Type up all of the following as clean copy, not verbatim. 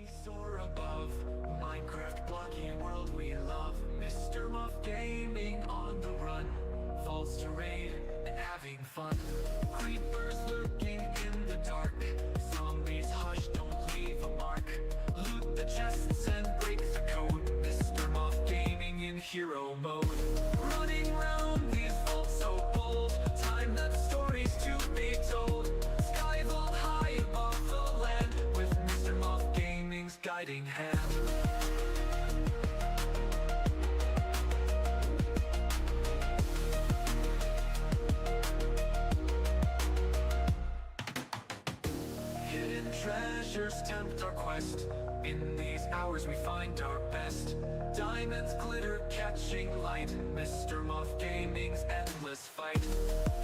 we soar above. Minecraft blocking world we love. Mr. Muff Gaming on the run, vaults to raid and having fun. Creepers lurking in the dark, zombies hush, don't leave a mark. Loot the chests and break the code. Mr. Muff Gaming in hero mode, running round these vaults so bold. Time that stories to be told. Sky vault high above the land, with Mr. Muff Gaming's guiding hand. Hidden treasures tempt our quest. In these hours we find our best. Diamonds glitter catching light, Mr. Muff Gaming's endless fight.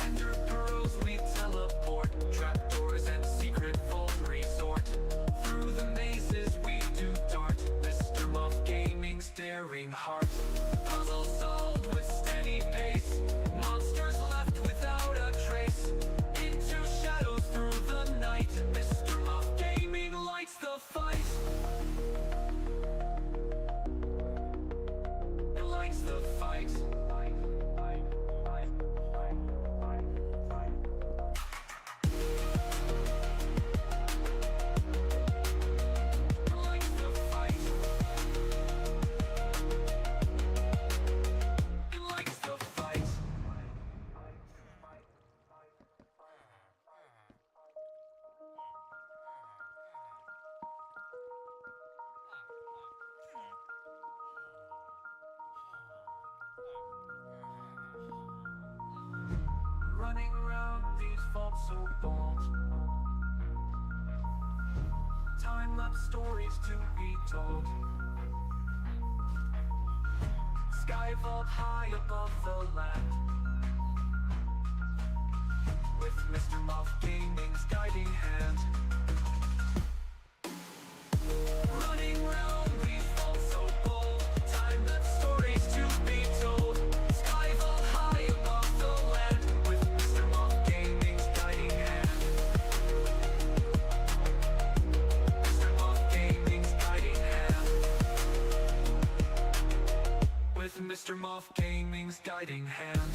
Ender pearls we teleport, trapdoors and secret vault resort. Through the mazes we do dart, Mr. Muff Gaming's daring heart. Puzzles solved with steady pace, monsters left without a trace. Into shadows through the night, Mr. Muff Gaming lights the fight. It lights the fight. Running round these vaults so bold. Time-lapse stories to be told. Sky vault high above the land, with Mr. Muff Gaming's guiding hand. Running round these vaults so bold. Time-lapse stories to be told. Sky vault high above the land, with Mr. Muff Gaming's guiding hand. Mr. Muff Gaming's guiding hand. With Mr. Muff Gaming's guiding hand.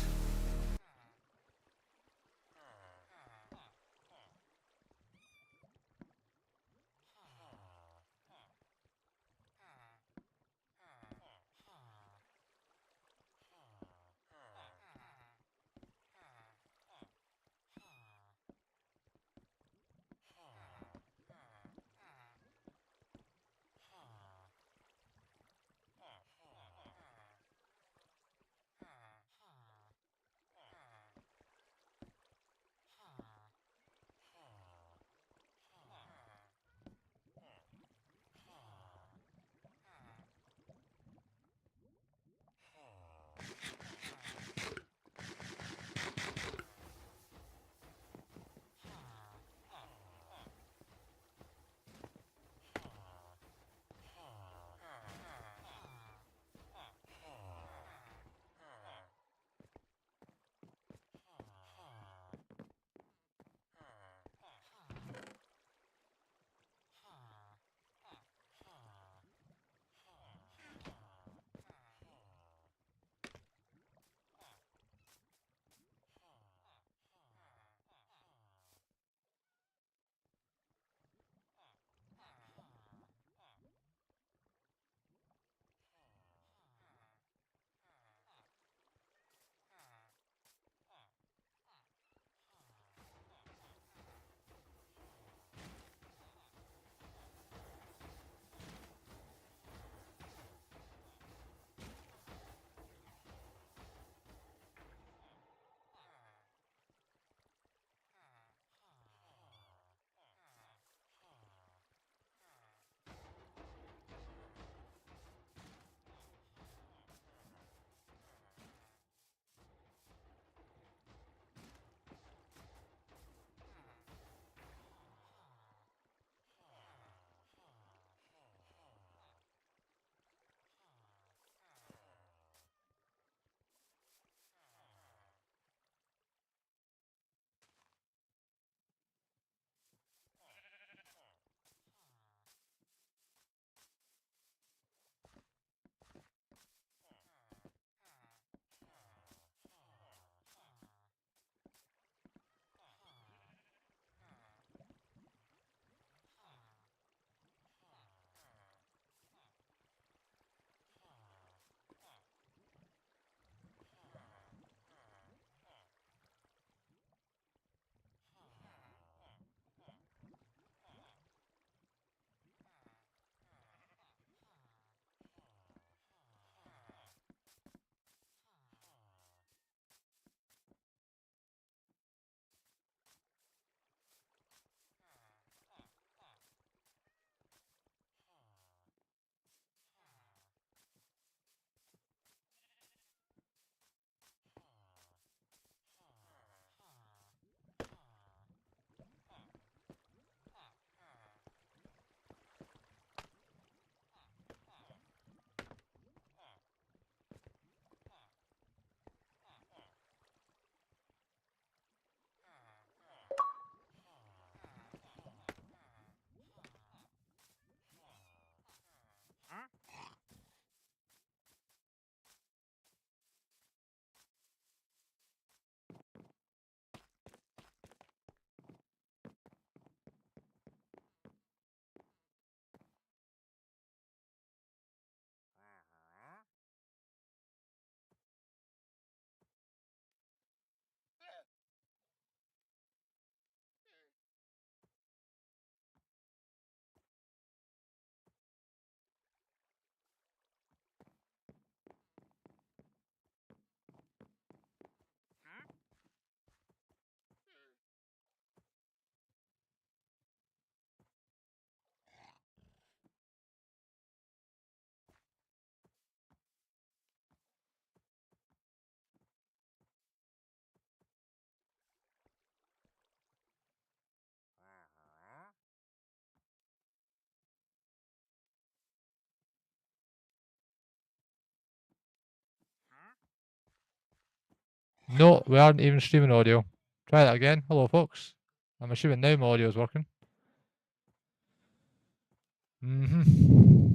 No, we aren't even streaming audio. Try that again. Hello, folks. I'm assuming now my audio is working.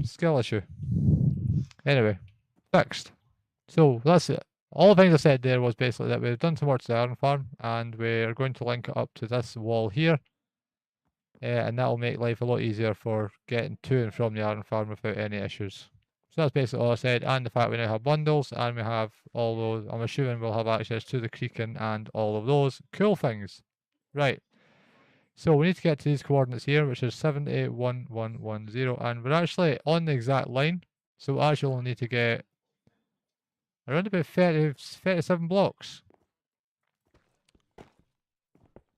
Skill issue. Anyway, fixed. So that's it. All the things I said there was basically that we've done some work to the iron farm and we're going to link it up to this wall here. And that'll make life a lot easier for getting to and from the iron farm without any issues. So that's basically all I said, and the fact we now have bundles and we have all those. I'm assuming we'll have access to the creeking and all of those cool things. Right. So we need to get to these coordinates here, which is 781110, and we're actually on the exact line. So we actually only need to get around about 37 blocks.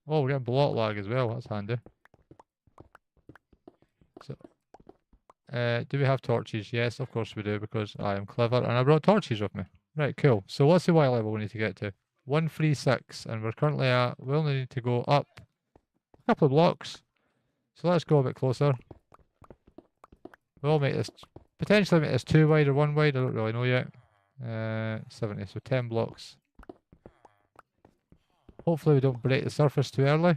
Oh, we're getting block lag as well. That's handy. So, do we have torches? Yes, of course we do, because I am clever and I brought torches with me. Right, cool. So what's the Y level we need to get to? 136, and we're currently at, we only need to go up a couple of blocks. So let's go a bit closer. We'll make this, potentially make this 2 wide or 1 wide, I don't really know yet. 70, so 10 blocks. Hopefully we don't break the surface too early.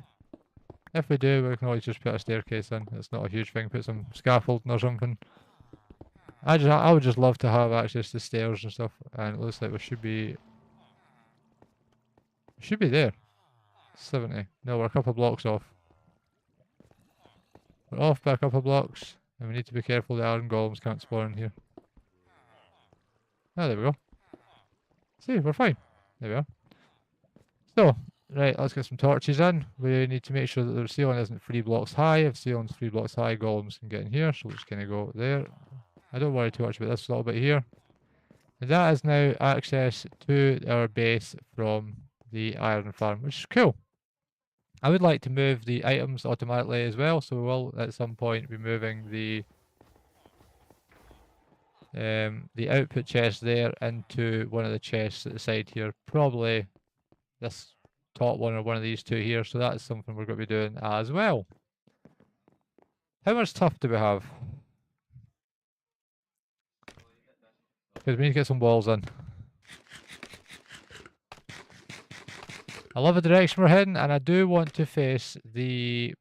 If we do, we can always just put a staircase in. It's not a huge thing, put some scaffolding or something. I would just love to have access to stairs and stuff, and it looks like we should be there. 70. No, we're a couple of blocks off. We're off by a couple of blocks, and we need to be careful the iron golems can't spawn in here. Oh, there we go. See, we're fine. There we are. So, right, let's get some torches in. We need to make sure that the ceiling isn't 3 blocks high. If the ceiling's 3 blocks high, golems can get in here, so we'll just kind of go there. I don't worry too much about this little bit here. And that is now access to our base from the iron farm, which is cool. I would like to move the items automatically as well, so we will at some point be moving the output chest there into one of the chests at the side here, probably this top one or one of these two here, so that's something we're going to be doing as well. How much tuff do we have? Because we need to get some walls in. I love the direction we're heading, and I do want to face the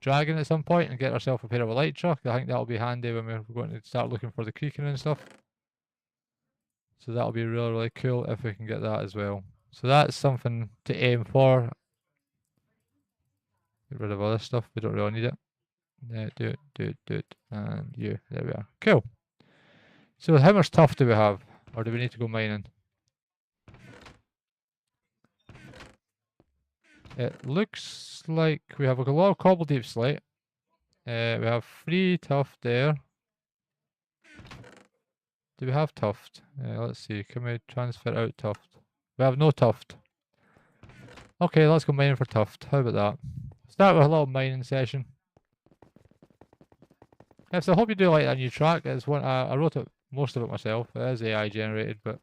dragon at some point and get ourselves a pair of a light truck. I think that'll be handy when we're going to start looking for the creeking and stuff. So that'll be really, really cool if we can get that as well. So that's something to aim for. Get rid of all this stuff. We don't really need it. Do it, and you. There we are. Cool. So how much tuff do we have? Or do we need to go mining? It looks like we have a lot of cobble deep slate. We have 3 tuff there. Do we have tuft? Let's see. Can we transfer out tuft? We have no tuft. Okay, let's go mining for tuft. How about that? Start with a little mining session. Yes, I hope you do like that new track. It's one I wrote it, most of it myself. It is AI generated, but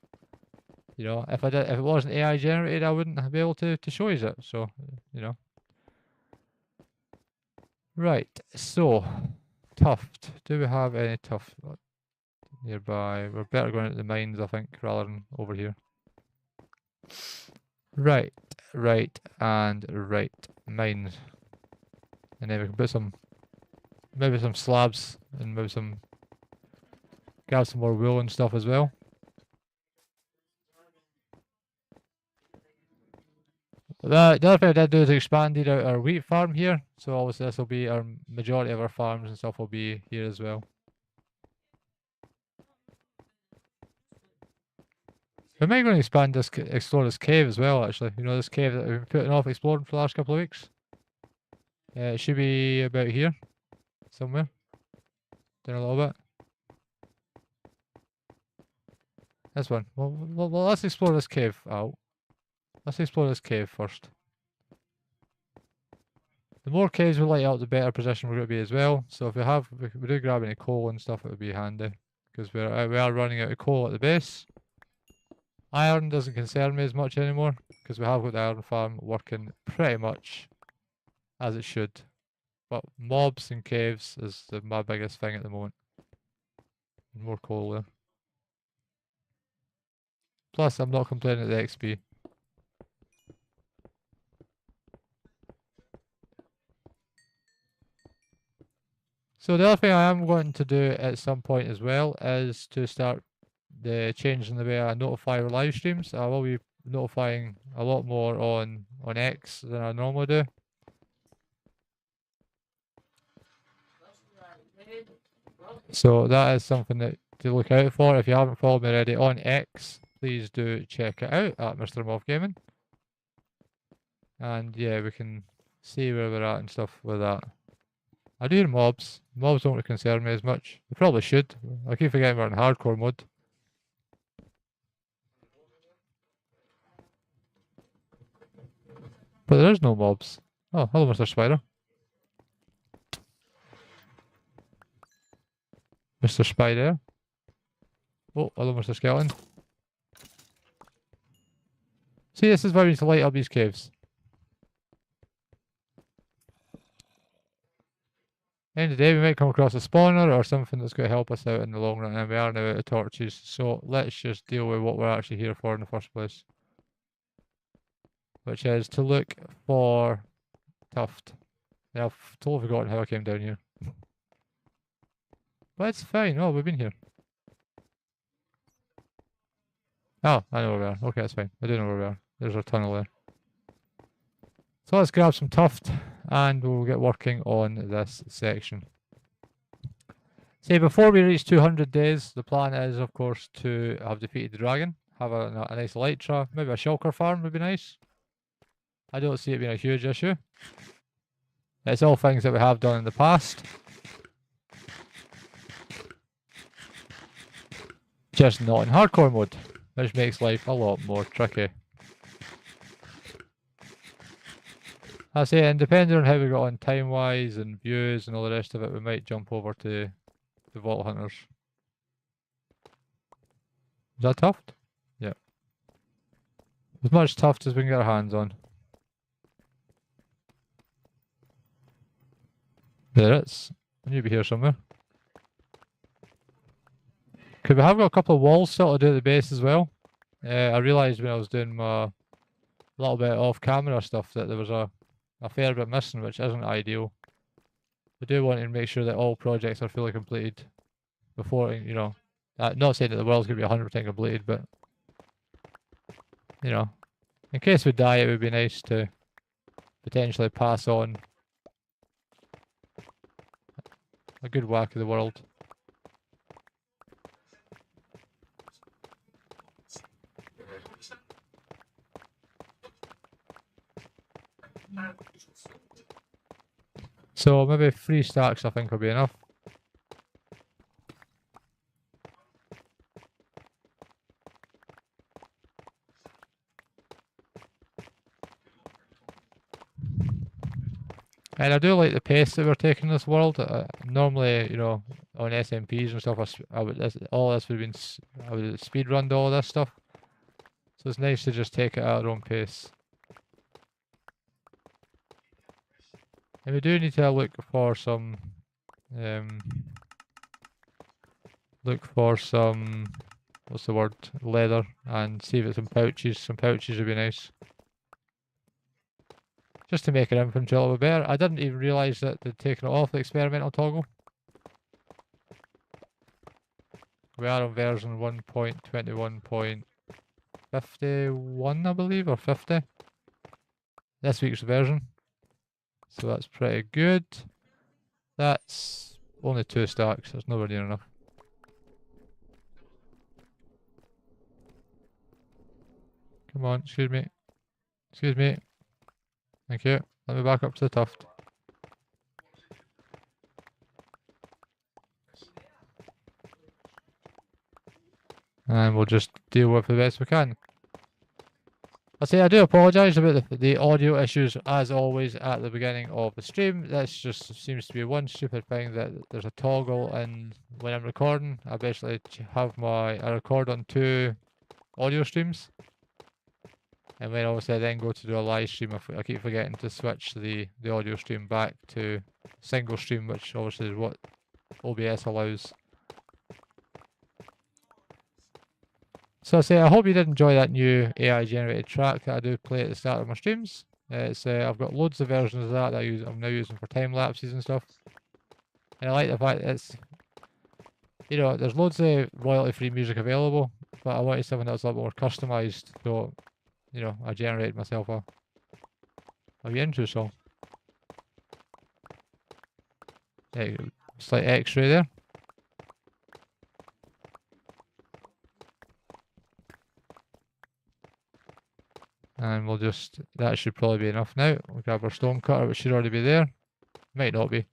you know, if it wasn't AI generated, I wouldn't be able to show you it. So, you know. Right. So, tuft. Do we have any tuft nearby? We're better going to the mines, I think, rather than over here. Right, and right. Mines. And then we can put some, maybe some slabs, and maybe grab some more wool and stuff as well. The other thing I did do is expanded out our wheat farm here, so obviously this will be our majority of our farms and stuff will be here as well. We might go and expand this, explore this cave as well, actually. You know, this cave that we've been putting off exploring for the last couple of weeks. It should be about here, somewhere. Down a little bit. This one. Well, let's explore this cave out. Let's explore this cave first. The more caves we light out, the better position we're going to be as well. So if we do grab any coal and stuff, it would be handy. Because we are running out of coal at the base. Iron doesn't concern me as much anymore, because we have got the iron farm working pretty much as it should. But mobs and caves is my biggest thing at the moment. More coal there. Plus, I'm not complaining of the XP. So the other thing I am going to do at some point as well is to start changing the way I notify live streams. I will be notifying a lot more on X than I normally do. So that is something that to look out for. If you haven't followed me already on X, please do check it out at Mr. Moth Gaming. And yeah, we can see where we're at and stuff with that. I do hear mobs. Mobs don't really concern me as much. They probably should. I keep forgetting we're in hardcore mode. But there is no mobs. Oh, hello, Mr. Spider. Mr. Spider. Oh, hello, Mr. Skeleton. See, this is why we need to light up these caves. End of the day, we might come across a spawner or something that's going to help us out in the long run, and we are now out of torches, so let's just deal with what we're actually here for in the first place. Which is to look for tuft. Yeah, I've totally forgotten how I came down here. But it's fine. Oh, we've been here. Oh, I know where we are. Okay, that's fine. I do know where we are. There's our tunnel there. So let's grab some tuft and we'll get working on this section. See, before we reach 200 days, the plan is, of course, to have defeated the dragon, have a nice elytra, maybe a shulker farm would be nice. I don't see it being a huge issue. It's all things that we have done in the past. Just not in hardcore mode, which makes life a lot more tricky. I say, and depending on how we got on time-wise and views and all the rest of it, we might jump over to the Vault Hunters. Is that tuft? Yeah. As much tuft as we can get our hands on. There it is. I knew you'd be here somewhere. Okay, we have got a couple of walls still to do at the base as well. I realised when I was doing my little bit off-camera stuff that there was a fair bit missing, which isn't ideal. We do want to make sure that all projects are fully completed before, you know, not saying that the world's going to be 100% completed, but, you know, in case we die, it would be nice to potentially pass on a good whack of the world. So maybe 3 stacks I think will be enough. And I do like the pace that we're taking this world. Normally, you know, on SMPs and stuff, I would speed run all this stuff. So it's nice to just take it at our own pace. And we do need to look for some, what's the word, leather, and see if it's some pouches. Some pouches would be nice. Just to make our infantry a little bit better. I didn't even realise that they'd taken it off the experimental toggle. We are on version 1.21.51, I believe, or 50. This week's version. So that's pretty good. That's only 2 stacks, that's nowhere near enough. Come on, excuse me. Excuse me. Thank you. Let me back up to the tuft. And we'll just deal with the best we can. I say I do apologise about the audio issues as always at the beginning of the stream. This just seems to be one stupid thing that there's a toggle, and when I'm recording I basically have I record on 2 audio streams. And when obviously I then go to do a live stream, I keep forgetting to switch the audio stream back to single stream, which obviously is what OBS allows. So I say, I hope you did enjoy that new AI generated track that I do play at the start of my streams. It's I've got loads of versions of that I'm now using for time lapses and stuff. And I like the fact that it's, there's loads of royalty free music available, but I wanted something that was a lot more customized. So, I generated myself a intro song. There you go. Slight X-ray there. And that should probably be enough now. We'll grab our stone cutter, which should already be there. Might not be.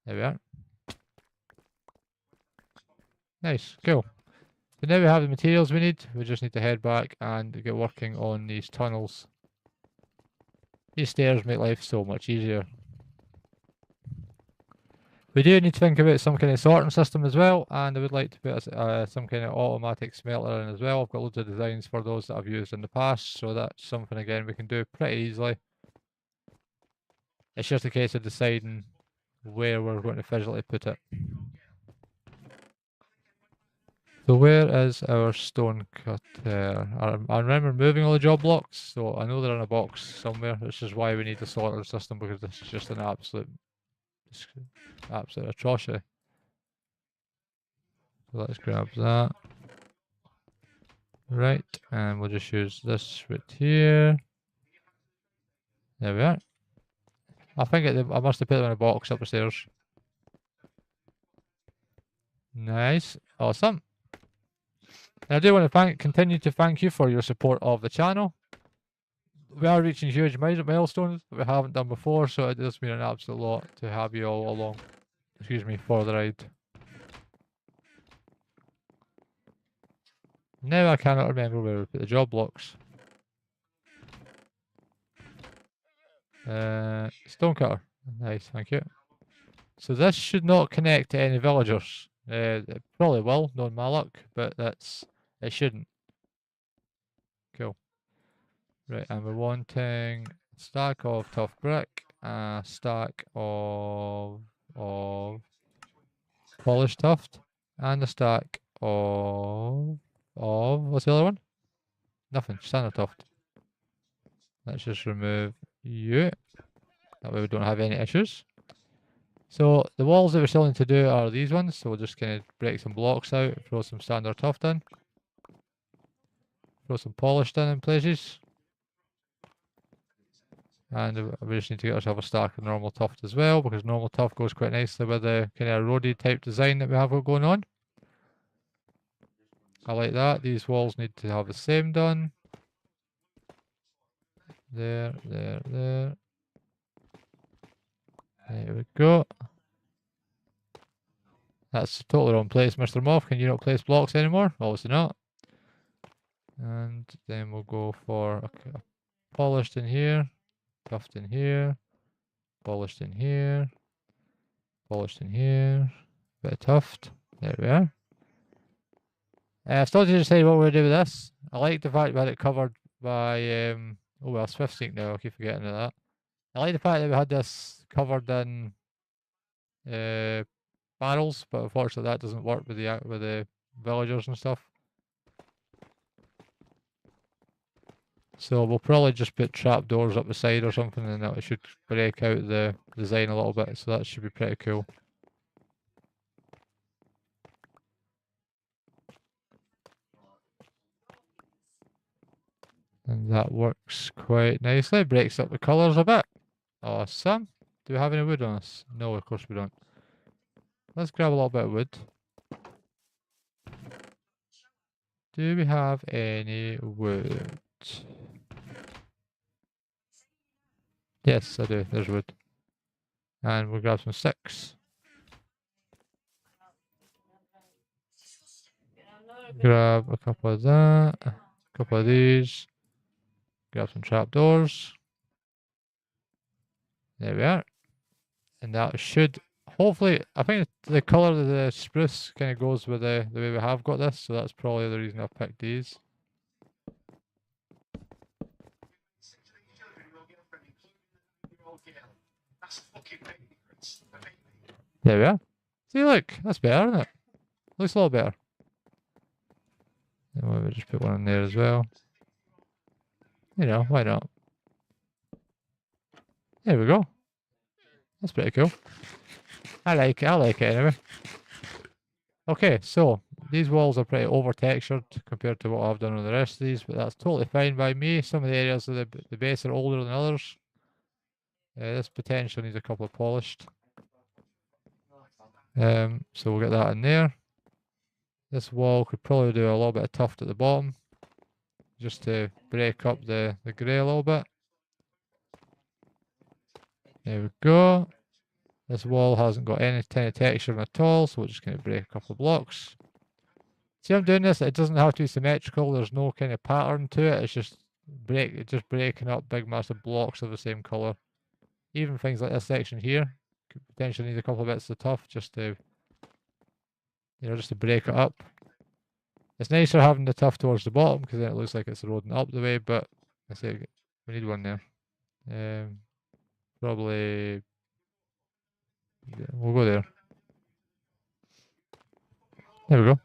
There we are. Nice, cool. So now we have the materials we need. We just need to head back and get working on these tunnels. These stairs make life so much easier. We do need to think about some kind of sorting system as well, and I would like to put some kind of automatic smelter in as well. I've got loads of designs for those that I've used in the past, so that's something again we can do pretty easily. It's just a case of deciding where we're going to physically put it. So where is our stone cutter? I remember moving all the job blocks, so I know they're in a box somewhere. This is why we need the sorting system, because this is just an absolute atrocity. So let's grab that. Right, and we'll just use this right here. There we are. I think I must have put them in a box up the stairs. Nice, awesome. And I do want to continue to thank you for your support of the channel. We are reaching huge milestones that we haven't done before, so it does mean an absolute lot to have you all along. Excuse me, for the ride. Now I cannot remember where we put the job blocks. Stone cutter. Nice, thank you. So this should not connect to any villagers. It probably will, knowing my luck, but it shouldn't. Cool. Right, and we're wanting a stack of tough brick, a stack of polished tuft, and a stack of what's the other one? Nothing, standard tuft. Let's just remove you. That way we don't have any issues. So the walls that we're still need to do are these ones. So we'll just kind of break some blocks out, throw some standard tuft in. Throw some polished in places. And we just need to get ourselves a stack of normal tuft as well, because normal tuft goes quite nicely with the kind of roadie type design that we have going on. I like that. These walls need to have the same done. There, there, there. There we go. That's totally wrong place, Mr. Moth. Can you not place blocks anymore? Obviously not. And then we'll go for a polished in here, tuft in here, polished in here, polished in here, bit of tuft. There we are. I still need to decide what we're going to do with this. I like the fact we had it covered by, oh well, Swift Sync now, I keep forgetting of that. I like the fact that we had this covered in barrels, but unfortunately that doesn't work with the villagers and stuff. So we'll probably just put trapdoors up the side or something, and that should break out the design a little bit, so that should be pretty cool. And that works quite nicely, breaks up the colours a bit. Awesome. Do we have any wood on us? No, of course we don't. Let's grab a little bit of wood. Do we have any wood? Yes, I do. There's wood. And we'll grab some sticks. Grab a couple of that. A couple of these. Grab some trapdoors. There we are. And that should, hopefully, I think the colour of the spruce kind of goes with the way we have got this, so that's probably the reason I've picked these. There we are. See, look, that's better, isn't it? Looks a lot better. Then we'll Let me just put one in there as well. You know, why not? There we go. That's pretty cool. I like it anyway. Okay, so these walls are pretty over textured compared to what I've done on the rest of these, but that's totally fine by me. Some of the areas of the base are older than others. This potentially needs a couple of polished. So we'll get that in there. This wall could probably do a little bit of tuft at the bottom, just to break up the grey a little bit. There we go. This wall hasn't got any kind of texture at all, so we're just going to break a couple of blocks. See, I'm doing this, it doesn't have to be symmetrical, there's no kind of pattern to it, it's just breaking up big massive blocks of the same colour. Even things like this section here could potentially need a couple of bits of tuft just to, just to break it up. It's nicer having the tuft towards the bottom because then it looks like it's eroding up the way, but I say we need one there. Probably, yeah, we'll go there. There we go.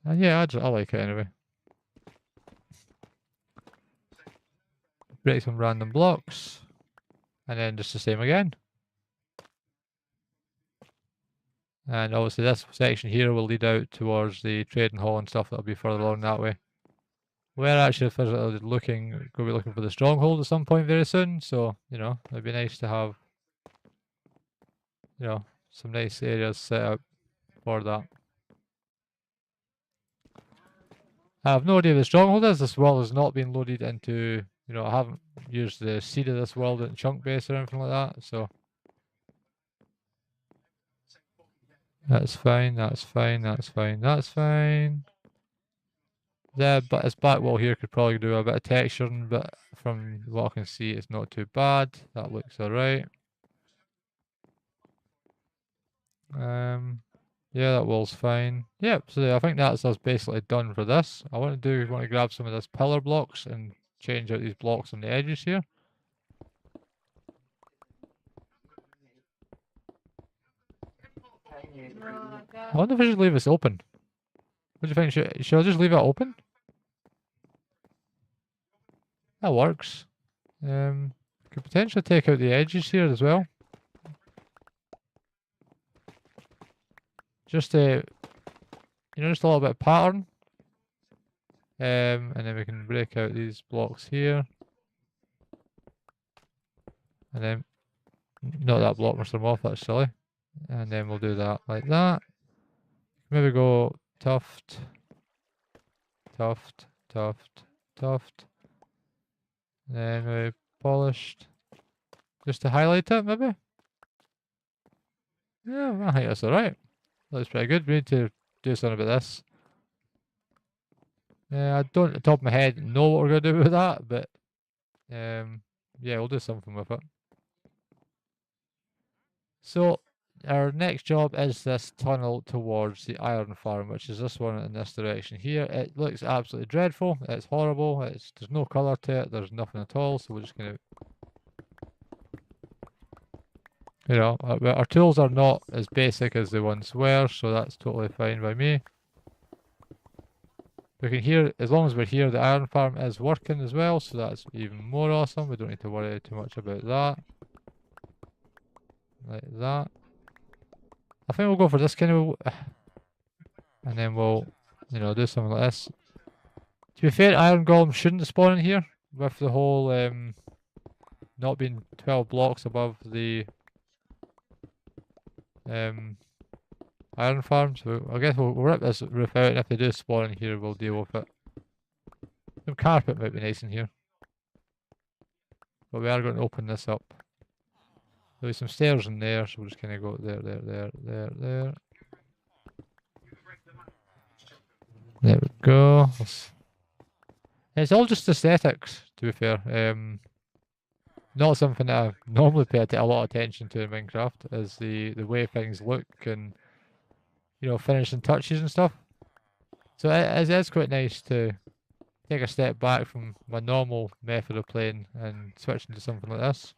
And yeah, I like it anyway. Break some random blocks. And then just the same again. And obviously this section here will lead out towards the trading hall and stuff that'll be further along that way. We're actually physically going to be looking for the stronghold at some point very soon. So, it'd be nice to have, some nice areas set up for that. I have no idea where the stronghold is. This world has not been loaded into, I haven't used the seed of this world in chunk base or anything like that, so. That's fine, that's fine, that's fine, that's fine. But this back wall here could probably do a bit of texturing, but from what I can see, it's not too bad. That looks alright. Yeah, that wall's fine. Yep, so I think that's us basically done for this. I want to grab some of this pillar blocks and change out these blocks on the edges here. I wonder if I should leave this open. What do you think? Should I just leave it open? That works. Could potentially take out the edges here as well. Just a little bit of pattern. And then we can break out these blocks here. And then, not that block must come off, that's silly. And then we'll do that like that. Maybe go tuft, tuft, tuft, tuft. And then maybe polished. Just to highlight it, maybe? Yeah, I think that's alright. Looks pretty good. We need to do something about this. I don't at the top of my head know what we're going to do with that, but yeah, we'll do something with it. So, our next job is this tunnel towards the iron farm, which is this one in this direction here. It looks absolutely dreadful. It's horrible. There's no colour to it. There's nothing at all. So we're just going to, our tools are not as basic as they once were, so that's totally fine by me. We can hear, as long as we're here, the iron farm is working as well, so that's even more awesome. We don't need to worry too much about that. Like that. I think we'll go for this kind of, and then we'll, do something like this. To be fair, iron golem shouldn't spawn in here, with the whole, not being 12 blocks above the, iron farm. So I guess we'll rip this roof out, and if they do spawn in here, we'll deal with it. Some carpet might be nice in here. But we are going to open this up. There'll be some stairs in there, so we'll just kind of go there. There we go. It's all just aesthetics, to be fair. Not something that I normally pay a lot of attention to in Minecraft, is the way things look and, finishing touches and stuff. So it is quite nice to take a step back from my normal method of playing and switch into something like this.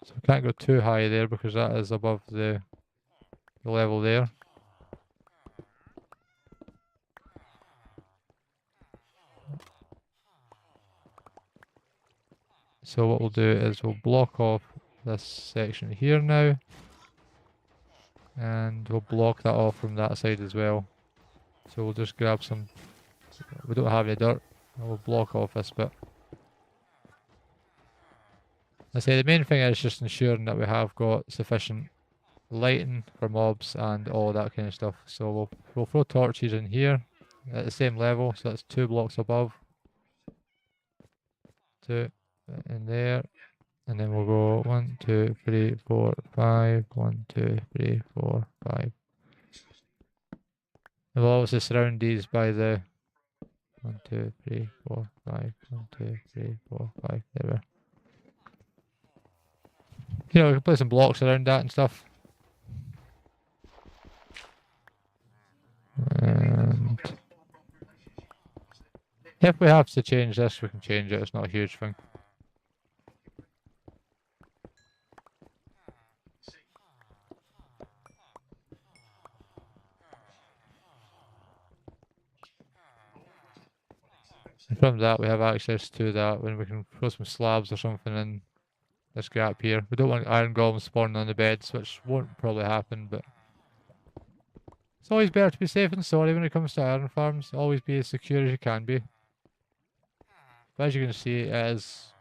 So we can't go too high there because that is above the level there. So what we'll do is we'll block off this section here now. And we'll block that off from that side as well. So we'll just grab some, we don't have any dirt, and we'll block off this bit. I say the main thing is just ensuring that we have got sufficient lighting for mobs and all that kind of stuff. So we'll throw torches in here at the same level, so that's 2 blocks above. 2 in there. And then we'll go 1, 2, 3, 4, 5. 1, 2, 3, 4, 5. And we'll obviously surround these by the 1, 2, 3, 4, 5. 1, 2, 3, 4, 5. There we are. You know, we can put some blocks around that and stuff. And if we have to change this, we can change it. It's not a huge thing. And from that, we have access to that when we can throw some slabs or something in this gap here. We don't want iron golems spawning on the beds, which won't probably happen, but it's always better to be safe than sorry when it comes to iron farms. Always be as secure as you can be. But as you can see, it is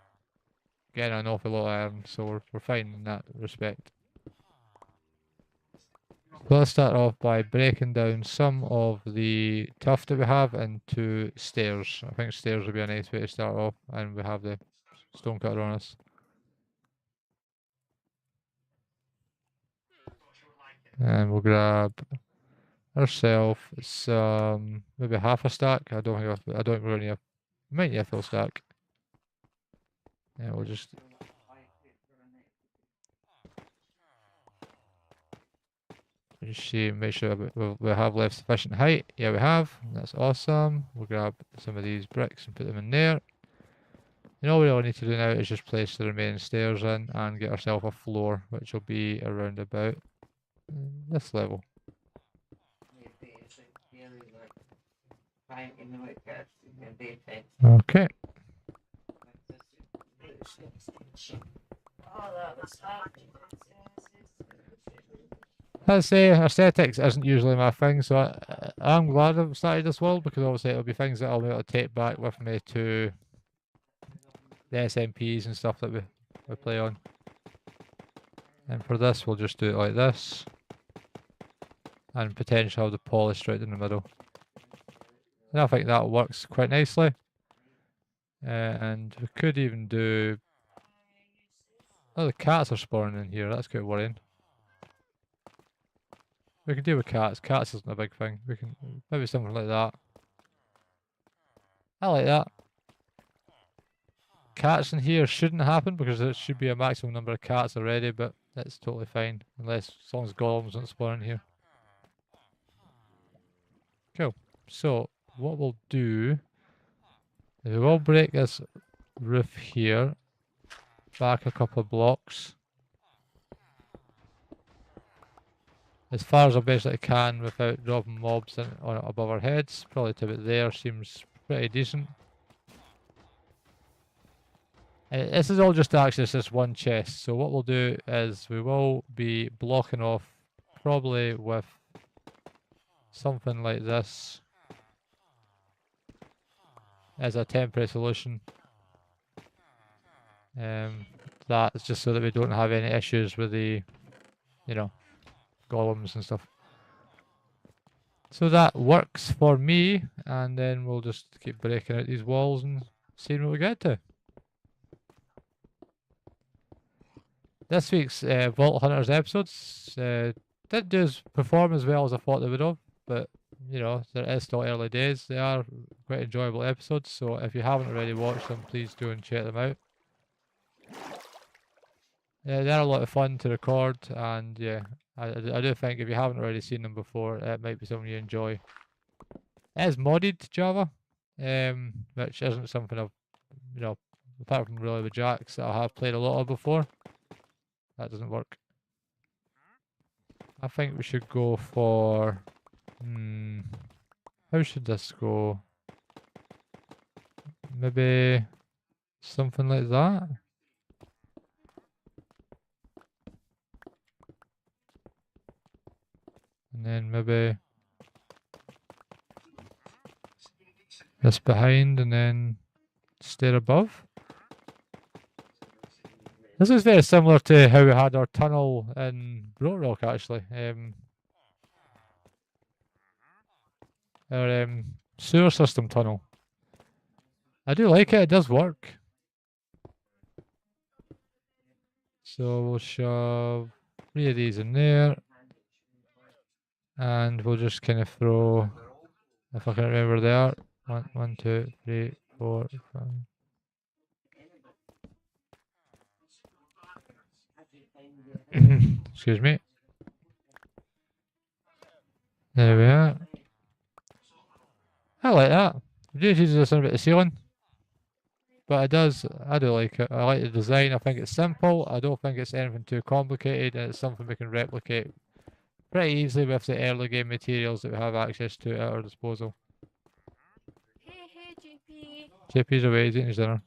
getting an awful lot of iron, so we're fine in that respect. So let's start off by breaking down some of the tuff that we have into stairs. I think stairs would be a nice way to start off, and we have the stonecutter on us. And we'll grab ourselves some, maybe half a stack. I don't think we're going to need we might need a full stack. Yeah, we'll just see, make sure we have left sufficient height. Yeah, we have. That's awesome. We'll grab some of these bricks and put them in there. And all we all need to do now is just place the remaining stairs in and get ourselves a floor, which will be around about this level. Okay. I'd say aesthetics isn't usually my thing, so I'm glad I've started this world, because obviously it'll be things that I'll be able to take back with me to the SMPs and stuff that we play on. And for this, we'll just do it like this, and potentially have the polish right in the middle. And I think that works quite nicely. And we could even do... Oh, the cats are spawning in here. That's quite worrying. We can deal with cats. Cats isn't a big thing. We can maybe something like that. I like that. Cats in here shouldn't happen because there should be a maximum number of cats already, but that's totally fine. As long as golems don't spawn in here. Cool. So what we'll do is we'll break this roof here back a couple of blocks as far as I basically can without dropping mobs on above our heads. Probably to about there seems pretty decent. This is all just to access this one chest, so what we'll do is we will be blocking off probably with something like this as a temporary solution. That's just so that we don't have any issues with the, you know, golems and stuff. So that works for me, and then we'll just keep breaking out these walls and seeing what we get to. This week's Vault Hunters episodes didn't perform as well as I thought they would have, but you know, there is still early days. They are quite enjoyable episodes, so if you haven't already watched them, please do and check them out. They're a lot of fun to record, and yeah, I do think if you haven't already seen them before, it might be something you enjoy. It is modded Java, which isn't something I've, you know, apart from really with Jacks that I have played a lot of before. That doesn't work. I think we should go for... how should this go? Maybe something like that? And then maybe this behind and then stair above. This is very similar to how we had our tunnel in Bedrock actually. Our sewer system tunnel. I do like it, it does work. So we'll shove 3 of these in there. And we'll just kind of throw, if I can remember they are, 1, 2, 3, 4, 5. Excuse me. There we are. I like that. We do use this in a bit of ceiling. But it does, I do like it. I like the design. I think it's simple. I don't think it's anything too complicated. And it's something we can replicate pretty easily with the early game materials that we have access to at our disposal. Hey, GP. JP's away, he's eating his dinner.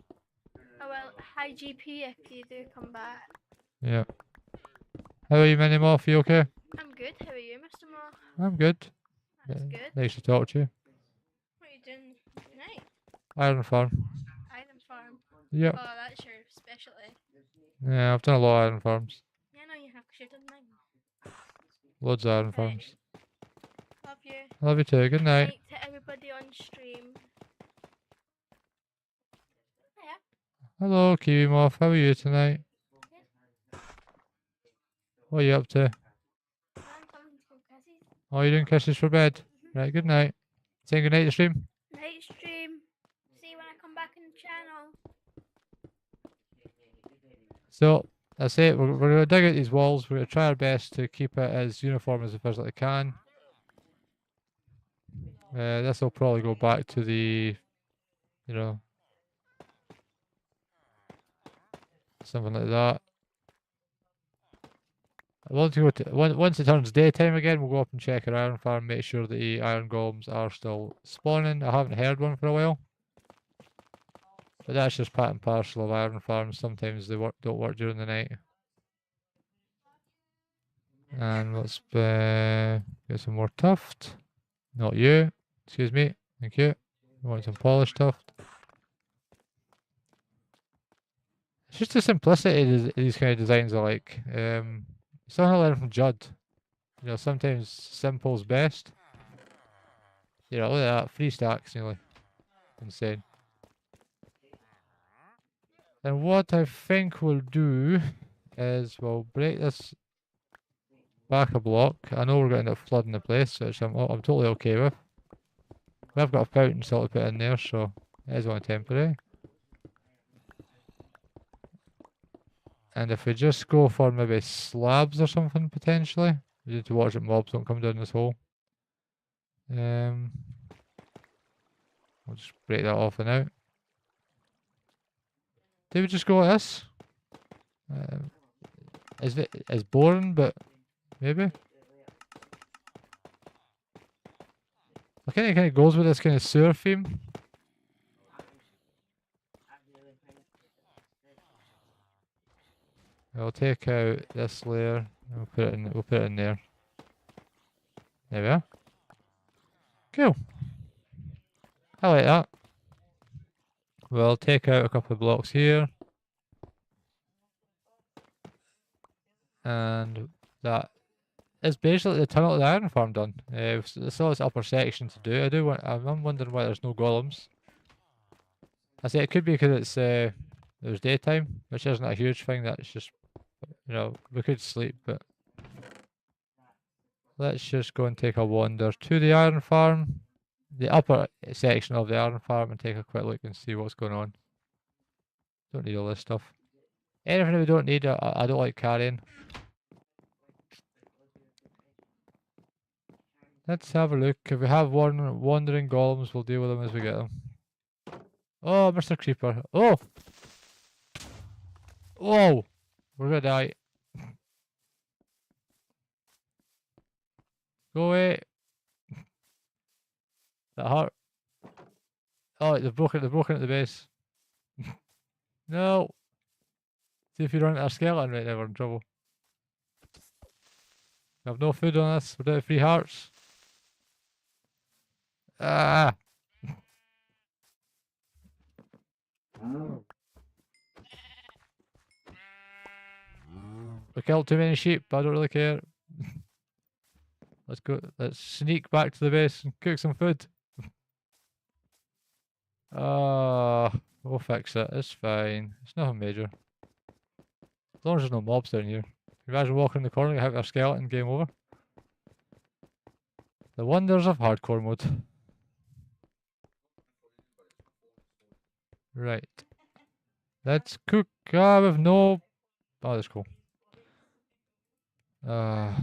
Oh well, hi GP if you do come back. Yeah. How are you, Minimoff? You okay? I'm good, how are you, Mr. Moore? I'm good. That's Yeah, good. nice to talk to you. What are you doing tonight? Iron Farm. Iron farm. Yep. Oh, that's your specialty. Yeah, I've done a lot of iron farms. Yeah, I know you have, 'cause you've done mine. Loads of iron Right. farms. Love you. I love you too. Good night. Night to everybody on stream. Hiya. Hello, Kiwi Moth. How are you tonight? What are you up to? I'm coming to go kisses. Oh, you're doing kisses for bed? Right, good night. Saying good night to stream? Night stream. See you when I come back in the channel. So, that's it. We're going to dig out these walls. We're going to try our best to keep it as uniform as we physically can. This will probably go back to the, you know, something like that. I want to go to, once it turns daytime again, we'll go up and check our iron farm, make sure the iron golems are still spawning. I haven't heard one for a while. But that's just part and parcel of iron farms. Sometimes they don't work during the night. And let's get some more tuft. Not you. Excuse me. Thank you. I want some polished tuft. It's just the simplicity these kind of designs I like. Something I learned from Judd. You know, sometimes simple's best. You know, look at that. 3 stacks nearly. Insane. And what I think we'll do is we'll break this back a block. I know we're going to end up flooding the place, which I'm totally okay with. We have got a fountain still to put in there, so it is only temporary. And if we just go for maybe slabs or something potentially, we need to watch that mobs don't come down this hole. We'll just break that off and out. Did we just go like this? It's boring, but maybe. I think it kind of goes with this kind of sewer theme. I'll take out this layer and we'll put it in there. There we are. Cool. I like that. We'll take out a couple of blocks here. And that is basically the tunnel to the iron farm done. There's still this upper section to do. I'm wondering why there's no golems. I say it could be because it's there's daytime, which isn't a huge thing. That's just, you know, we could sleep, but let's just go and take a wander to the iron farm, the upper section of the iron farm, and take a quick look and see what's going on. Don't need all this stuff. Anything we don't need, I don't like carrying. Let's have a look. If we have wandering golems, we'll deal with them as we get them. Oh, Mr. Creeper. Oh! Whoa! We're gonna die. Go away. That hurt. Oh, they've broken at the base. No! See if you run into a skeleton right now, we're in trouble. I have no food on this without 3 hearts. Ah! We killed too many sheep, but I don't really care. Let's go. Let's sneak back to the base and cook some food. We'll fix it. It's fine. It's nothing major. As long as there's no mobs down here. Can you imagine walking in the corner and hit a skeleton, game over? The wonders of hardcore mode. Right. Let's cook. With no... Oh, that's cool. I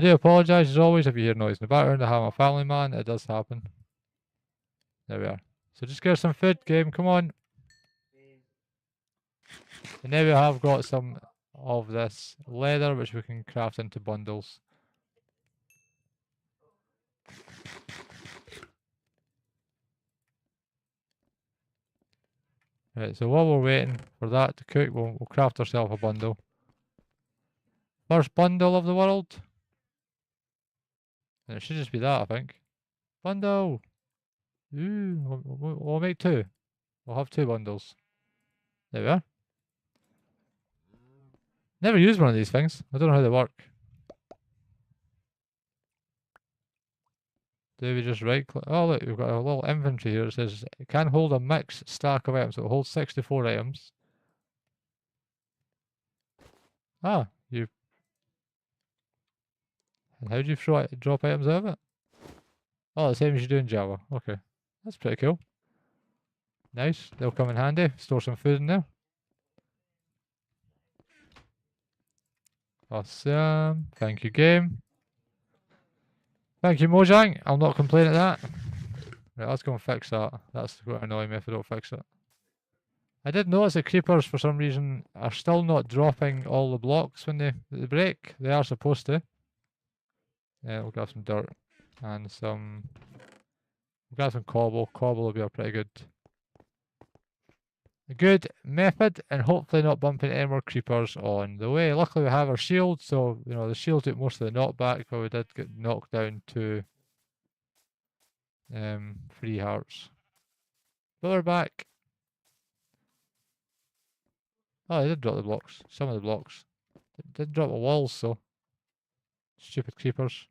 do apologise as always if you hear noise in the background. I am a family man. It does happen. There we are. So just get some food, game. Come on. And now we have got some of this leather which we can craft into bundles. Right, so while we're waiting for that to cook, we'll craft ourselves a bundle. First bundle of the world. And it should just be that, I think. Bundle! Ooh, we'll make 2. We'll have 2 bundles. There we are. Never used one of these things. I don't know how they work. Do we just right click? Oh look, we've got a little inventory here. It says it can hold a mixed stack of items. So it holds 64 items. Ah, you... And how do you drop items out of it? Oh, the same as you do in Java. Okay. That's pretty cool. Nice. They'll come in handy. Store some food in there. Awesome. Thank you, game. Thank you, Mojang. I'll not complain at that. Right, let's go and fix that. That's going to annoy me if I don't fix it. I did notice the creepers, for some reason, are still not dropping all the blocks when they break. They are supposed to. Yeah, we'll grab some dirt and some... We'll grab some cobble. Cobble will be a pretty good method, and hopefully not bumping any more creepers on the way. Luckily we have our shield, so you know the shield took most of the knockback, but we did get knocked down to 3 hearts. But we're back. Oh, they did drop the blocks. Some of the blocks. They didn't drop the walls, so stupid creepers.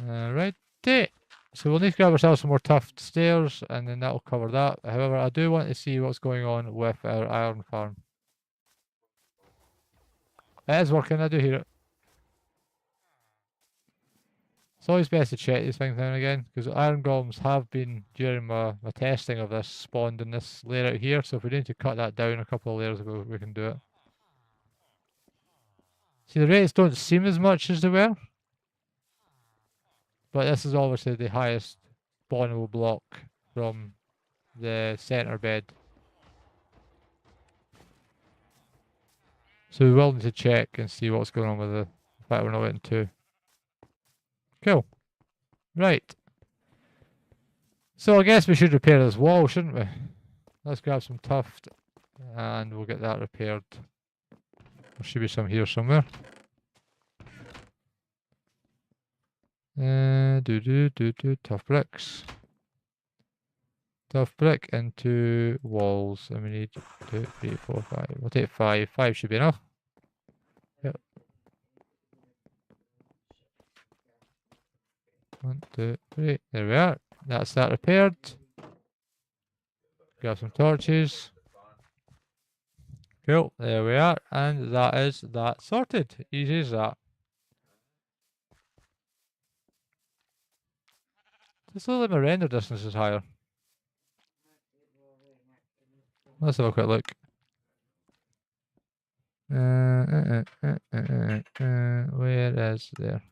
Righty. So we'll need to grab ourselves some more tuft stairs, and then that'll cover that. However, I do want to see what's going on with our iron farm. It is working, I do hear it. It's always best to check these things now and again, because iron golems have been, during my testing of this, spawned in this layer out here, so if we need to cut that down a couple of layers, we can do it. See, the rates don't seem as much as they were, but this is obviously the highest spawnable block from the centre bed. So we will need to check and see what's going on with the fact we're not getting 2. Cool. Right. So I guess we should repair this wall, shouldn't we? Let's grab some tuft and we'll get that repaired. There should be some here somewhere. Tough bricks. Tough brick into walls. And we need 2, 3, 4, 5. We'll take 5. 5 should be enough. Yep. 1, 2, 3. There we are. That's that repaired. Grab some torches. Cool. There we are. And that is that sorted. Easy as that. Just look like my render distance is higher. Let's have a quick look. Where is there?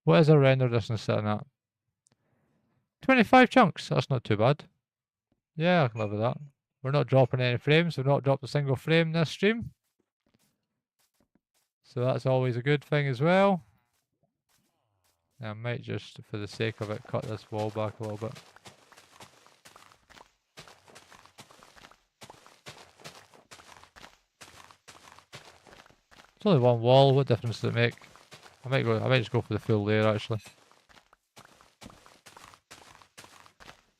What is our render distance sitting at? 25 chunks. That's not too bad. Yeah, I can live with that. We're not dropping any frames. We've not dropped a single frame this stream. So that's always a good thing as well. I might just, for the sake of it, cut this wall back a little bit. It's only one wall. What difference does it make? I might just go for the full layer actually.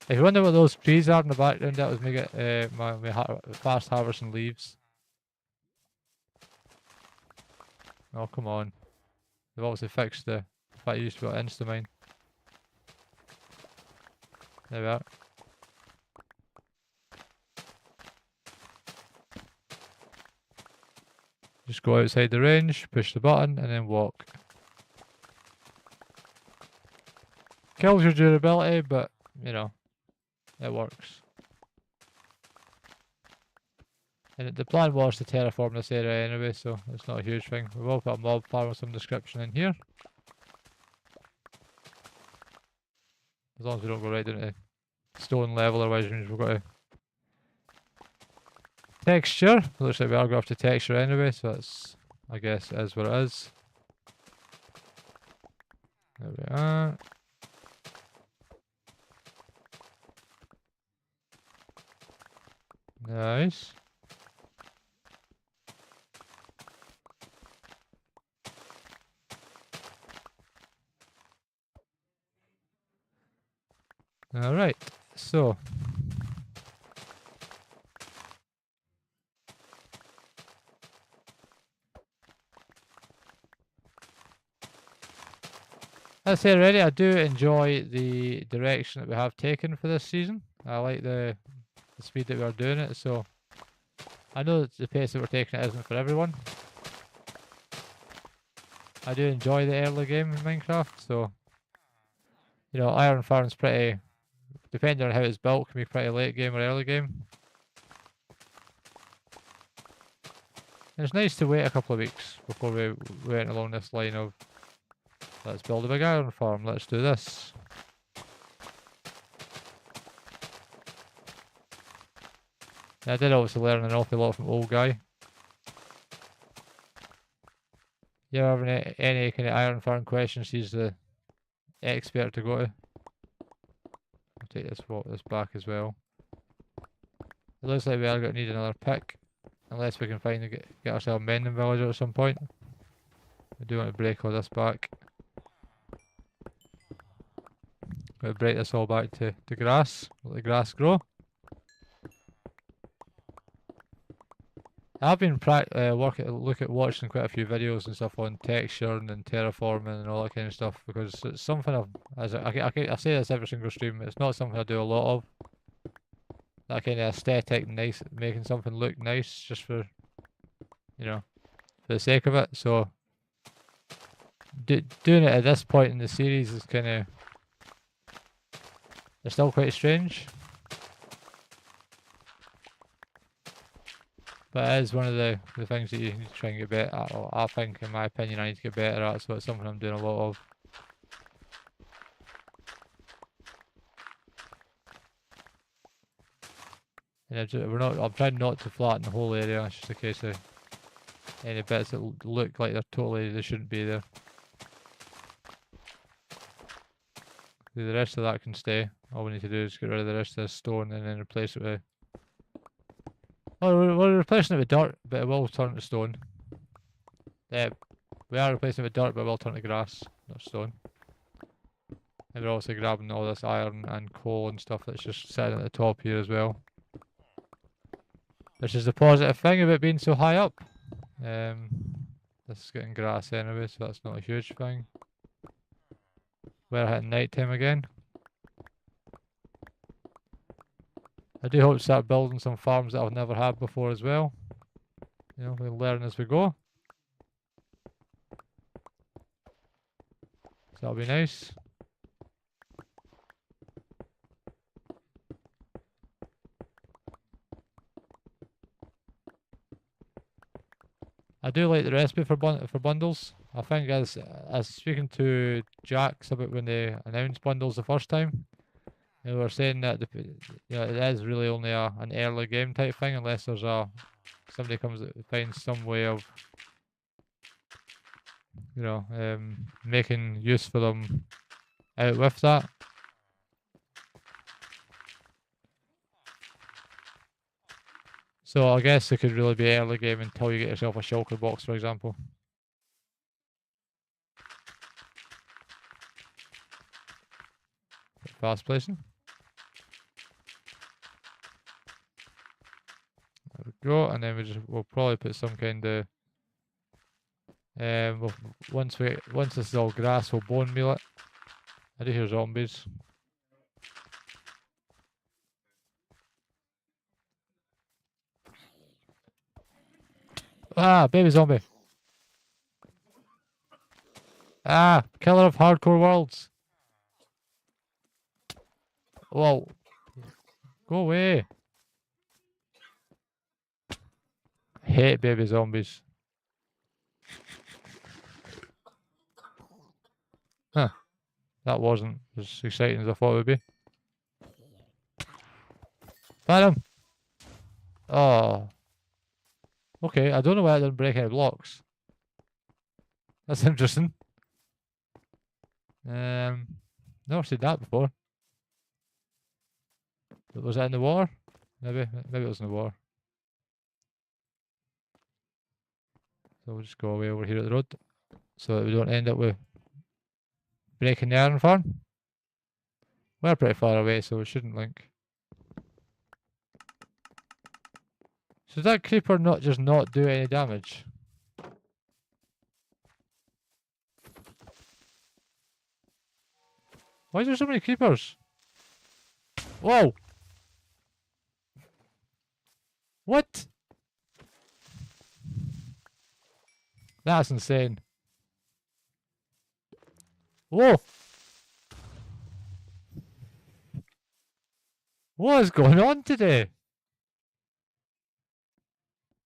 If you wonder what those trees are in the background, that was me get my fast harvesting leaves. Oh come on! They've obviously fixed the fact you used to be able to insta-mine. There we are. Just go outside the range, push the button, and then walk. Kills your durability, but you know, it works. And the plan was to terraform this area anyway, so it's not a huge thing. We will put a mob farm with some description in here. As long as we don't go right into stone level, otherwise it means we've got to texture. Looks like we are going to have to texture anyway, so that's, I guess, is what it is. There we are. Nice. Alright, so as I said already, I do enjoy the direction that we have taken for this season. I like the speed that we are doing it, so I know that the pace that we're taking it isn't for everyone. I do enjoy the early game in Minecraft, so you know, Iron Farm's pretty, depending on how it's built, can be pretty late game or early game. And it's nice to wait a couple of weeks before we went along this line of let's build a big iron farm, let's do this. I did obviously learn an awful lot from old guy. You have any kind of iron farm questions, he's the expert to go to. I'll take this back as well. It looks like we are going to need another pick, unless we can finally get ourselves a mending villager at some point. We do want to break all this back. We'll break this all back to grass, let the grass grow. I've been watching quite a few videos and stuff on texturing and terraforming and all that kind of stuff, because it's something I say this every single stream, it's not something I do a lot of. That kind of aesthetic, nice, making something look nice just for, you know, for the sake of it. So doing it at this point in the series is kind of, it's still quite strange. But it is one of the things that you need to try and get better at. I think, in my opinion, I need to get better at, so it's something I'm doing a lot of. And I'm trying not to flatten the whole area, it's just a case of any bits that look like they shouldn't be there. The rest of that can stay. All we need to do is get rid of the rest of this stone and then replace it with... Oh, we're replacing it with dirt, but it will turn to stone. We are replacing it with dirt, but it will turn to grass, not stone. And we're also grabbing all this iron and coal and stuff that's just sitting at the top here as well. Which is the positive thing about being so high up. This is getting grass anyway, so that's not a huge thing. We're hitting night time again. I do hope to start building some farms that I've never had before as well. You know, we'll learn as we go. So that'll be nice. I do like the recipe for bundles. I think as speaking to Jax about when they announced bundles the first time, they were saying that it is really only an early game type thing, unless there's somebody finds some way of making use for them out with that. So I guess it could really be early game until you get yourself a shulker box, for example. fast placing. There we go, and then we'll probably put some kind of once this is all grass, we'll bone meal it. I do hear zombies. Ah, baby zombie. Ah, killer of hardcore worlds. Whoa. Go away. Hate baby zombies. Huh. That wasn't as exciting as I thought it would be. Find him. Oh. Okay, I don't know why I didn't break any blocks. That's interesting. Never seen that before. But was it in the water? Maybe it was in the water. So we'll just go away over here at the road, so that we don't end up with breaking the iron farm. We're pretty far away, so we shouldn't link. So did that creeper not just not do any damage? Why is there so many creepers? Whoa! What? That's insane. Whoa! What is going on today?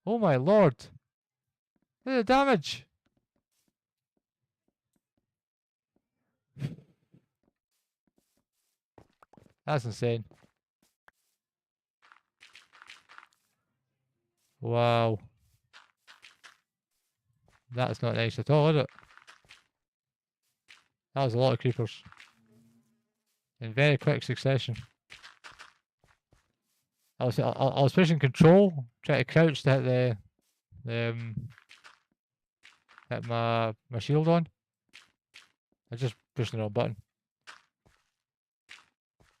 Oh my lord. Look at the damage. That's insane. Wow. That's not nice at all, is it? That was a lot of creepers. In very quick succession. I was pushing control, trying to crouch to hit hit my shield on. I just pushed the wrong button.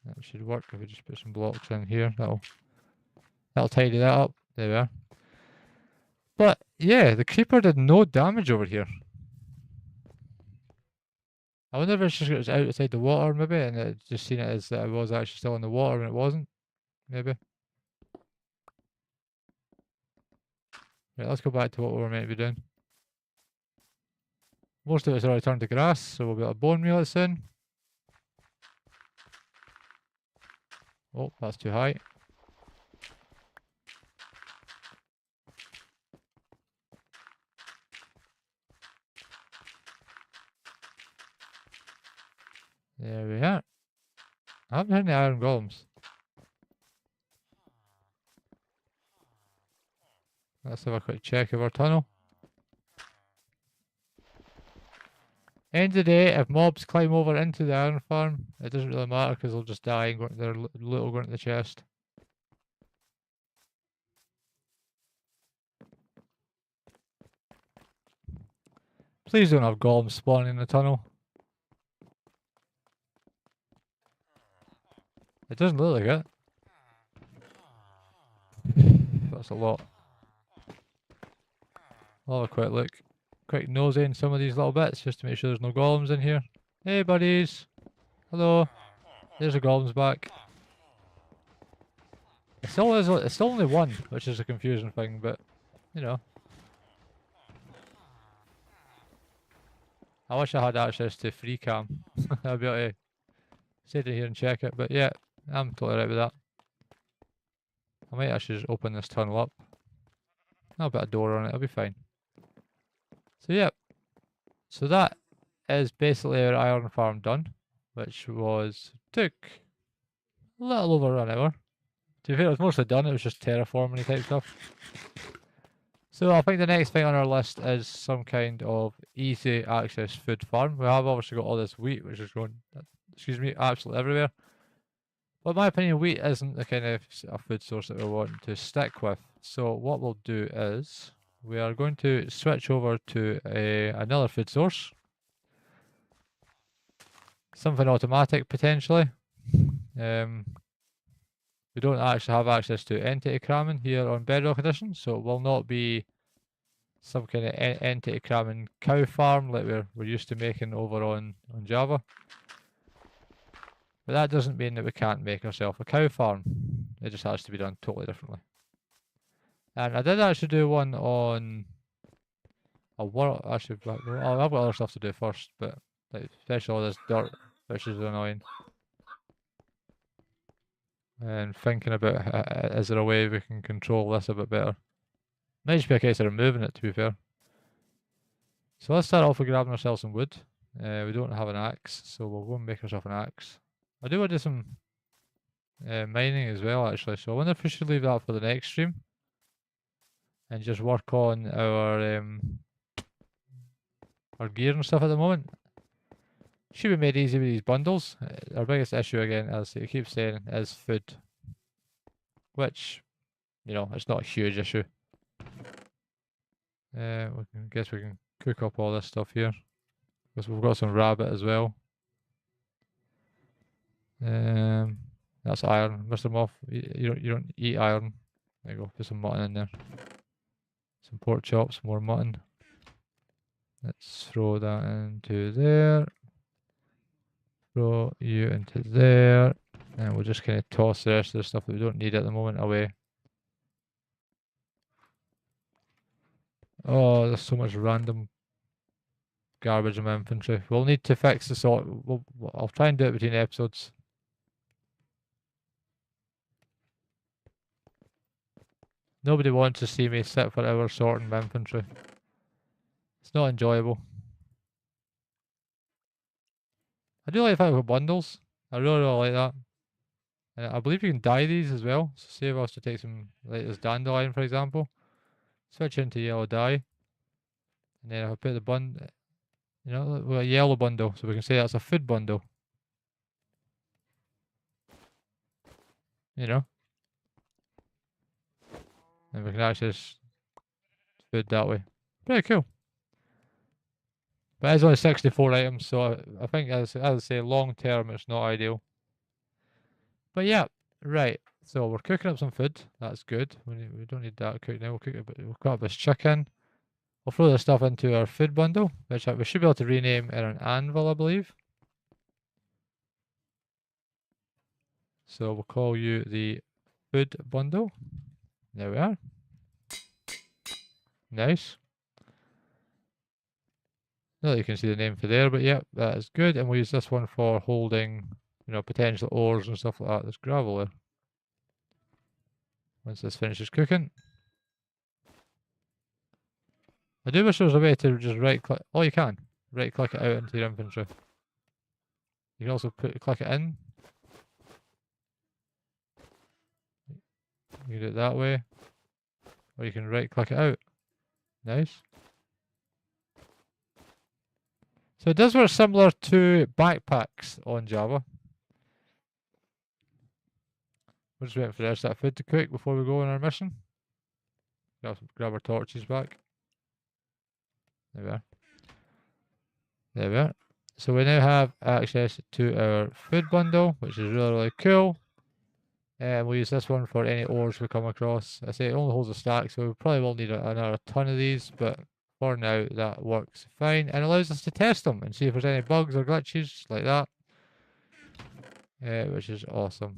That should work if we just put some blocks in here. That'll tidy that up. There we are. But yeah, the creeper did no damage over here. I wonder if it's just it was outside the water maybe, and it just seen it as that it was actually still in the water and it wasn't. Maybe. Right, let's go back to what we were meant to be doing. Most of it's already turned to grass, so we'll be able to bone meal it soon. Oh, that's too high. There we are. I haven't had any iron golems. Let's have a quick check of our tunnel. End of the day, if mobs climb over into the iron farm, it doesn't really matter because they'll just die and go into their little go into the chest. Please don't have golems spawning in the tunnel. It doesn't look like it. That's a lot. I'll have a quick look. Quick nosy in some of these little bits just to make sure there's no golems in here. Hey buddies! Hello! There's the golems back. It's still only one, which is a confusing thing, but you know. I wish I had access to free cam. I'd be able to sit in here and check it, but yeah, I'm totally right with that. I might actually just open this tunnel up. I'll put a door on it, it'll be fine. So yeah, so that is basically our iron farm done, which took a little over an hour. To be fair, it was mostly done, it was just terraforming type stuff. So I think the next thing on our list is some kind of easy access food farm. We have obviously got all this wheat, which is going, absolutely everywhere. But in my opinion, wheat isn't the kind of a food source that we want to stick with. So what we'll do is, we are going to switch over to another food source. Something automatic, potentially. We don't actually have access to entity cramming here on Bedrock Edition, so it will not be some kind of entity cramming cow farm like we're used to making over on Java. But that doesn't mean that we can't make ourselves a cow farm. It just has to be done totally differently. And I did actually do one on a world. Actually, I've got other stuff to do first, but like, especially all this dirt, which is annoying. And thinking about is there a way we can control this a bit better? Might just be a case of removing it, to be fair. So let's start off with grabbing ourselves some wood. We don't have an axe, so we'll go and make ourselves an axe. I do want to do some mining as well, actually. So I wonder if we should leave that for the next stream and just work on our gear and stuff at the moment. Should be made easy with these bundles. Our biggest issue, again, as I keep saying, is food. Which, you know, it's not a huge issue. I guess we can cook up all this stuff here. Because we've got some rabbit as well. That's iron. Mr. Moth, you don't eat iron. There you go, put some mutton in there. Some pork chops, more mutton. Let's throw that into there. Throw you into there. And we'll just kind of toss the rest of the stuff that we don't need at the moment away. Oh, there's so much random garbage in my inventory. We'll need to fix this all. I'll try and do it between episodes. Nobody wants to see me sit for hours sorting my inventory. It's not enjoyable. I do like the fact we've got bundles. I really like that. And I believe you can dye these as well. So say if I was to take some, like this dandelion for example. Switch into yellow dye. And then if I put the bundle, you know, we've got a yellow bundle. So we can say that's a food bundle. You know? And we can actually just food that way. Pretty cool. But it's only 64 items, so I think, as I say, long term it's not ideal. But yeah, right. So we're cooking up some food. That's good. We don't need that cooked now. We'll cut up this chicken. We'll throw this stuff into our food bundle, which we should be able to rename in an anvil, I believe. So we'll call you the food bundle. There we are. Nice. Not that you can see the name for there, but yeah, that is good. And we'll use this one for holding, you know, potential ores and stuff like that. There's gravel there. Once this finishes cooking. I do wish there was a way to just right click. Oh, you can. Right click it out into your inventory. You can also click it in. You can do it that way. Or you can right click it out. Nice. So it does work similar to backpacks on Java. We're just waiting for the rest of that food to cook before we go on our mission. Grab our torches back. There we are. There we are. So we now have access to our food bundle, which is really, really cool. And we'll use this one for any ores we come across. I say it only holds a stack, so we probably will need another ton of these, but for now that works fine and allows us to test them and see if there's any bugs or glitches like that. Which is awesome.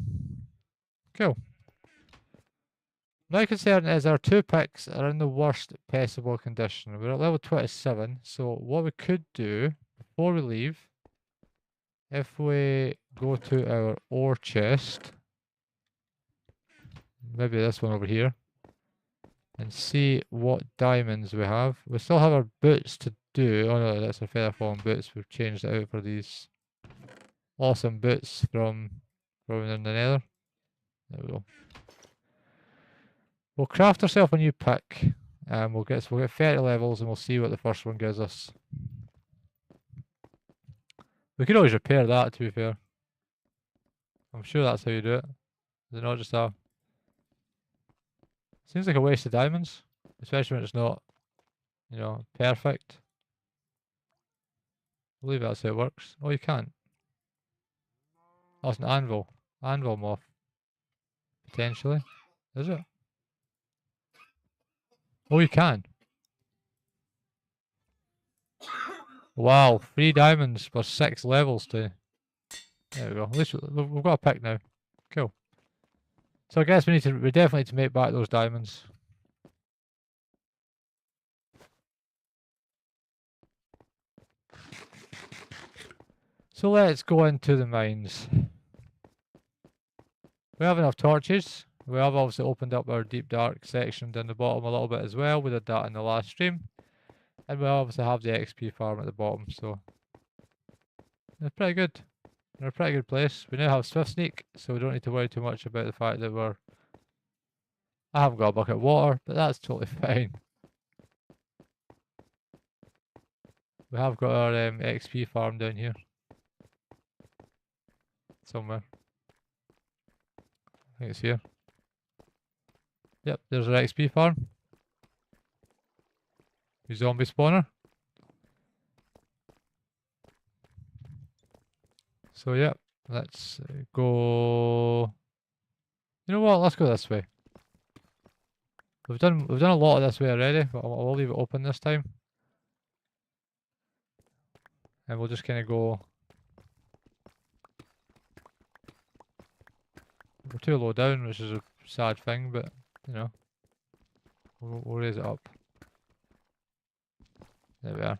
Cool. My concern is our 2 picks are in the worst possible condition. We're at level 27, so what we could do before we leave, if we go to our ore chest, maybe this one over here, and see what diamonds we have. We still have our boots to do. Oh no, that's our feather falling boots. We've changed it out for these awesome boots from the nether. There we go. We'll craft ourselves a new pick, and we'll get 30 levels, and we'll see what the first one gives us. We could always repair that, to be fair. I'm sure that's how you do it. Is it not just a... Seems like a waste of diamonds, especially when it's not, you know, perfect. I believe that's how it works. Oh, you can't. Oh, it's an anvil. Anvil moth. Potentially. Is it? Oh, you can. Wow, 3 diamonds for 6 levels to... There we go. At least we've got a pick now. Cool. So I guess we definitely need to make back those diamonds. So let's go into the mines. We have enough torches. We have obviously opened up our deep dark section down the bottom a little bit as well. We did that in the last stream. And we obviously have the XP farm at the bottom, so it's pretty good. We're in a pretty good place. We now have Swift Sneak, so we don't need to worry too much about the fact that I haven't got a bucket of water, but that's totally fine. We have got our XP farm down here. Somewhere. I think it's here. Yep, there's our XP farm. Your zombie spawner. So yep, let's go. You know what? Let's go this way. We've done a lot of this way already, but I'll leave it open this time. And we'll just kind of go. We're too low down, which is a sad thing, but you know, we'll raise it up. There we are.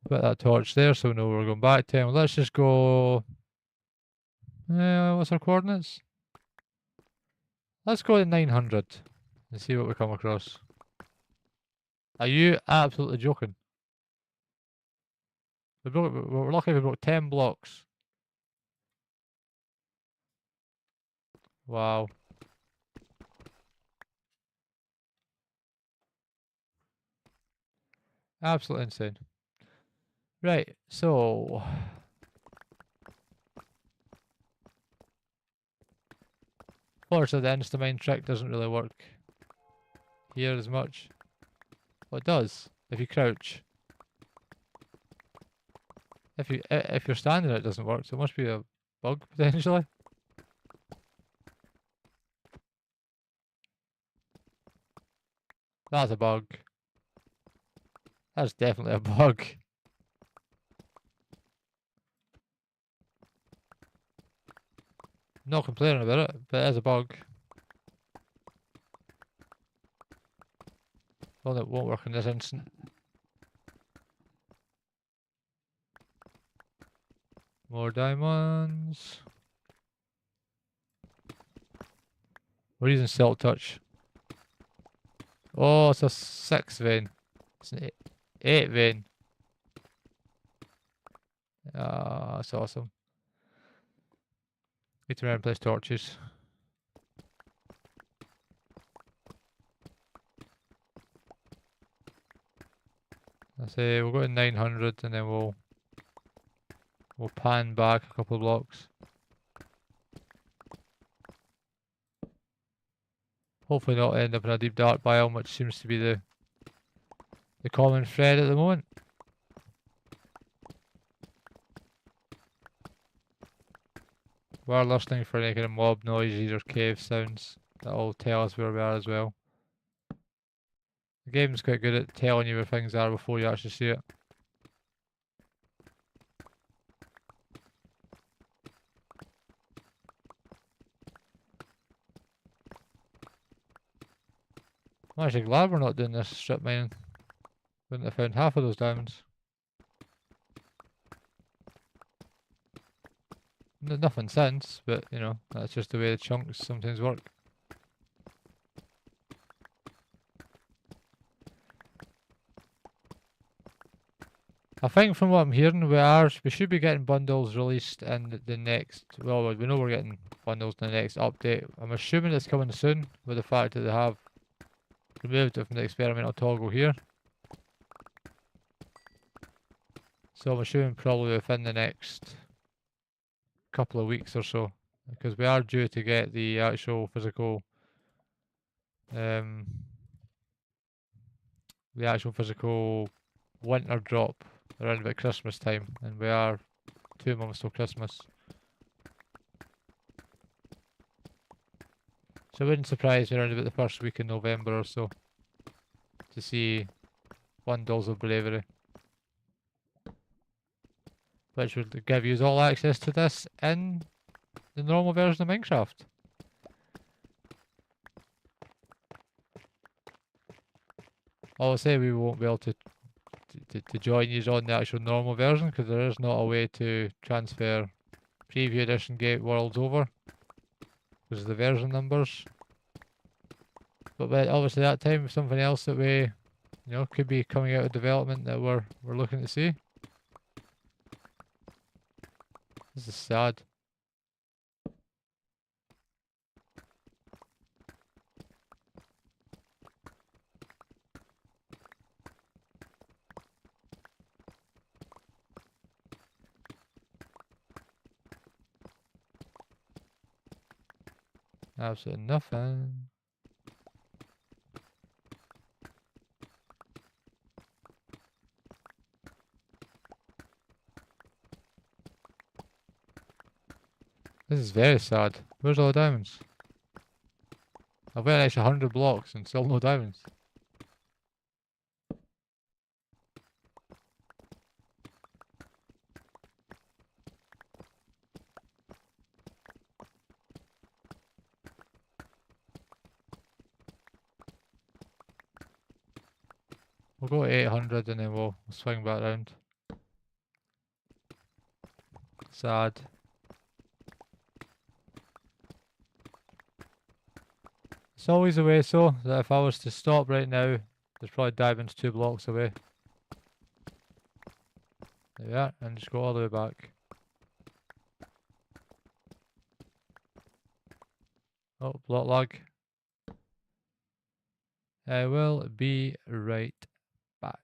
Put that torch there, so we know we're going back to him. Let's just go. What's our coordinates? Let's go to 900 and see what we come across. Are you absolutely joking? We're lucky we broke 10 blocks. Wow. Absolutely insane. Right, so... Fortunately, the insta-mine trick doesn't really work here as much. Well, it does, if you crouch. If you're standing, it doesn't work, so it must be a bug, potentially. That's a bug. That's definitely a bug. Not complaining about it, but it is a bug. Well, it won't work in this instant. More diamonds. We're using Silk Touch. Oh, it's a 6 vein. It's an 8 vein. Ah, that's awesome. Need to remember and place torches. I say we'll go to 900 and then we'll pan back a couple of blocks. Hopefully not end up in a deep dark biome, which seems to be the common thread at the moment. We are listening for any kind of mob noises or cave sounds that'll tell us where we are as well. The game's quite good at telling you where things are before you actually see it. I'm actually glad we're not doing this strip mining. Wouldn't have found half of those diamonds. Nothing since, but you know, that's just the way the chunks sometimes work. I think from what I'm hearing, we should be getting bundles released in the next, well, we know we're getting bundles in the next update. I'm assuming it's coming soon, with the fact that they have removed it from the experimental toggle here. So I'm assuming probably within the next couple of weeks or so, because we are due to get the actual physical winter drop around about Christmas time, and we are 2 months till Christmas. So it wouldn't surprise me around about the first week in November or so to see Bundles of Bravery, which would give you all access to this in the normal version of Minecraft. Obviously we won't be able to join you on the actual normal version because there is not a way to transfer preview edition gate worlds over because of the version numbers. But obviously that time something else that we could be coming out of development that we're looking to see. This is sad. Absolutely nothing. This is very sad. Where's all the diamonds? I've got an extra 100 blocks and still no diamonds. We'll go 800 and then we'll swing back round. Sad. It's always the way so that if I was to stop right now, there's probably diamonds 2 blocks away. There we are, and just go all the way back. Oh, block lag. I will be right back.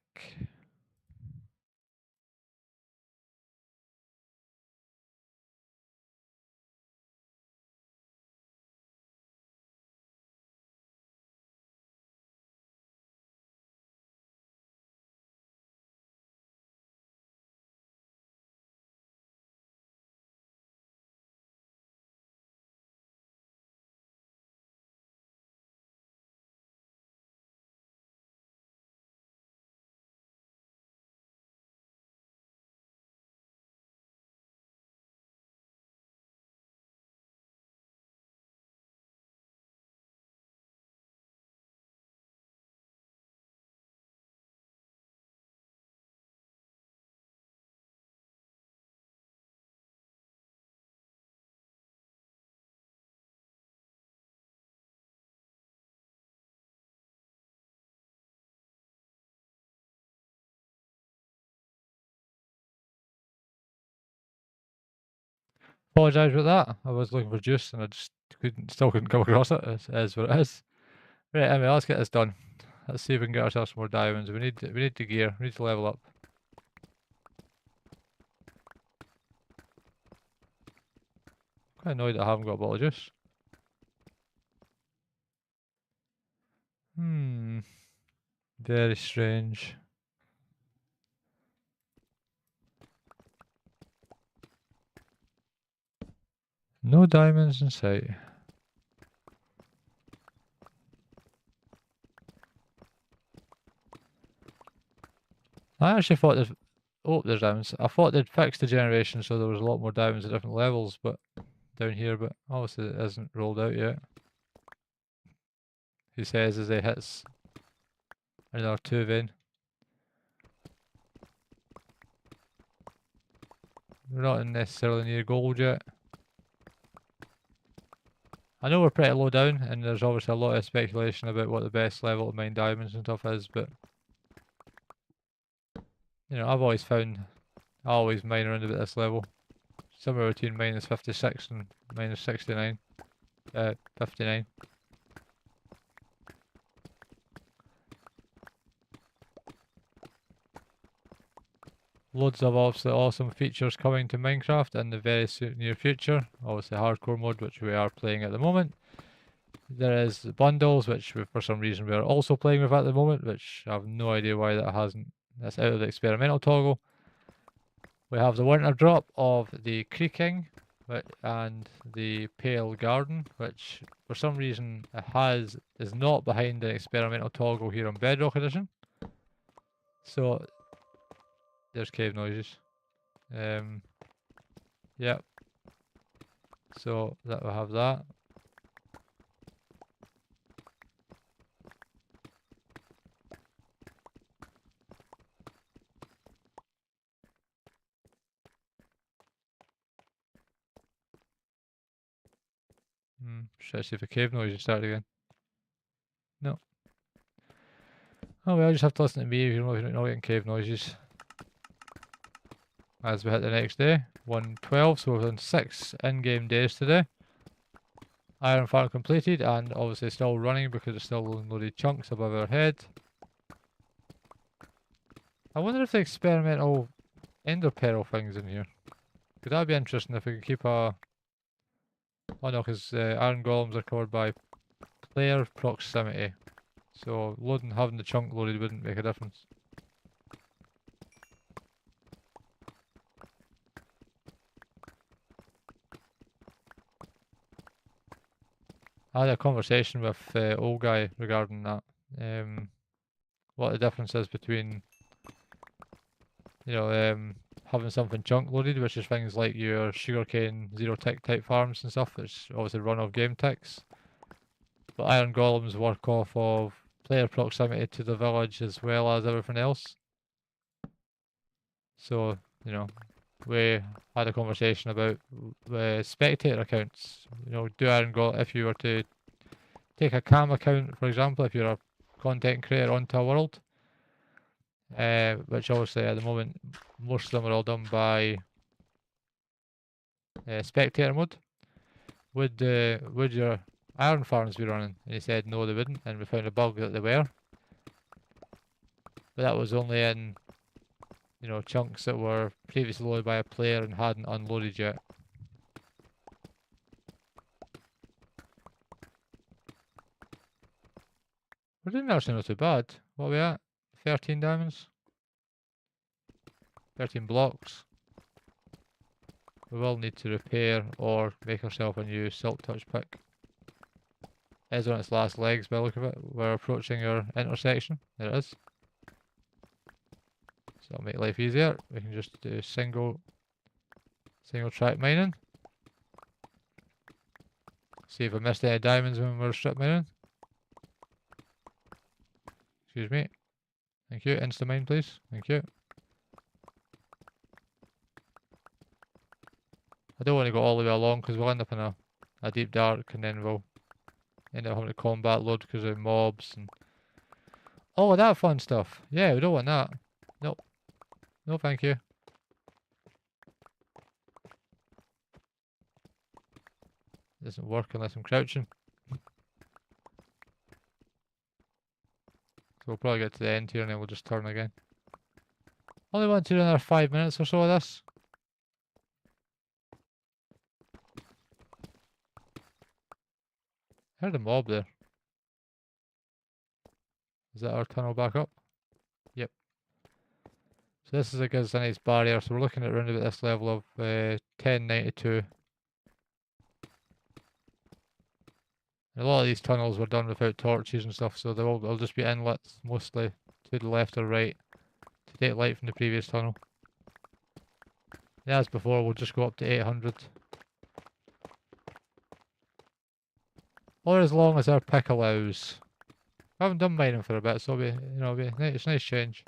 Apologise about that. I was looking for juice and I just still couldn't come across it. It is what it is. Right, anyway, let's get this done. Let's see if we can get ourselves some more diamonds. We need the gear. We need to level up. Quite annoyed that I haven't got a bottle of juice. Very strange. No diamonds in sight. I actually thought there's... Oh, there's diamonds. I thought they'd fixed the generation so there was a lot more diamonds at different levels, but down here, but obviously it isn't rolled out yet. He says as he hits another 2 vein. We're not necessarily near gold yet. I know we're pretty low down, and there's obviously a lot of speculation about what the best level to mine diamonds and stuff is, but I've always found I always mine around about this level. Somewhere between minus 56 and minus 69. 59. Loads of obviously awesome features coming to Minecraft in the very near future. Obviously hardcore mode, which we are playing at the moment. There is the bundles, which for some reason we are also playing with at the moment, which I have no idea why that hasn't. That's out of the experimental toggle. We have the winter drop of the creaking, and the Pale Garden, which for some reason is not behind an experimental toggle here on Bedrock Edition. So there's cave noises. Yep. So that will have that. Should I see if the cave noises start again? No. Oh well, just have to listen to me if you're not getting cave noises. As we hit the next day, 112, so we've done 6 in-game days today. Iron farm completed, and obviously still running because there's still loaded chunks above our head. I wonder if the experimental ender pearl thing's in here. Could that be interesting if we could keep a... Oh no, because iron golems are covered by player proximity. So having the chunk loaded wouldn't make a difference. I had a conversation with old guy regarding that. What the difference is between, having something chunk loaded, which is things like your sugarcane zero tick type farms and stuff, which obviously run off game ticks. But iron golems work off of player proximity to the village as well as everything else. So, we had a conversation about spectator accounts. Do iron golem, if you were to take a cam account, for example, if you're a content creator onto a world, which obviously at the moment most of them are all done by spectator mode. Would your iron farms be running? And he said no, they wouldn't, and we found a bug that they were. But that was only in, chunks that were previously loaded by a player and hadn't unloaded yet. We're doing actually not too bad. What are we at? 13 diamonds? 13 blocks. We will need to repair or make ourselves a new silk touch pick. It is on its last legs by the look of it. We're approaching our intersection. There it is. So that'll make life easier. We can just do single track mining. See if I missed any diamonds when we were strip mining. Excuse me. Thank you. Insta mine, please. Thank you. I don't want to go all the way along because we'll end up in a deep dark and then we'll end up having to combat load because of mobs and all of that fun stuff. Yeah, we don't want that. Nope. No, thank you. Doesn't work unless I'm crouching. So we'll probably get to the end here and then we'll just turn again. Only want to do another 5 minutes or so of this. I heard a mob there. Is that our tunnel back up? Yep. So this is a gives a nice barrier, so we're looking at around about this level of 1092. And a lot of these tunnels were done without torches and stuff, so they'll just be inlets mostly to the left or right to take light from the previous tunnel. Yeah, as before, we'll just go up to 800. Or as long as our pick allows. I haven't done mining for a bit, so it's a nice change.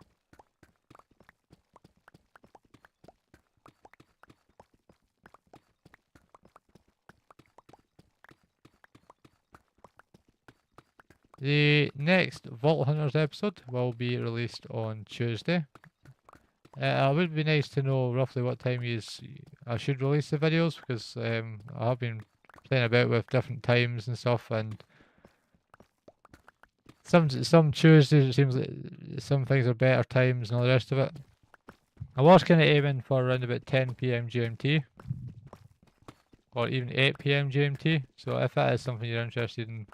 The next Vault Hunters episode will be released on Tuesday. It would be nice to know roughly what time I should release the videos because I have been playing about with different times and stuff, and some Tuesdays it seems like some things are better times and all the rest of it. I was kind of aiming for around about 10 PM GMT or even 8 PM GMT, so if that is something you're interested in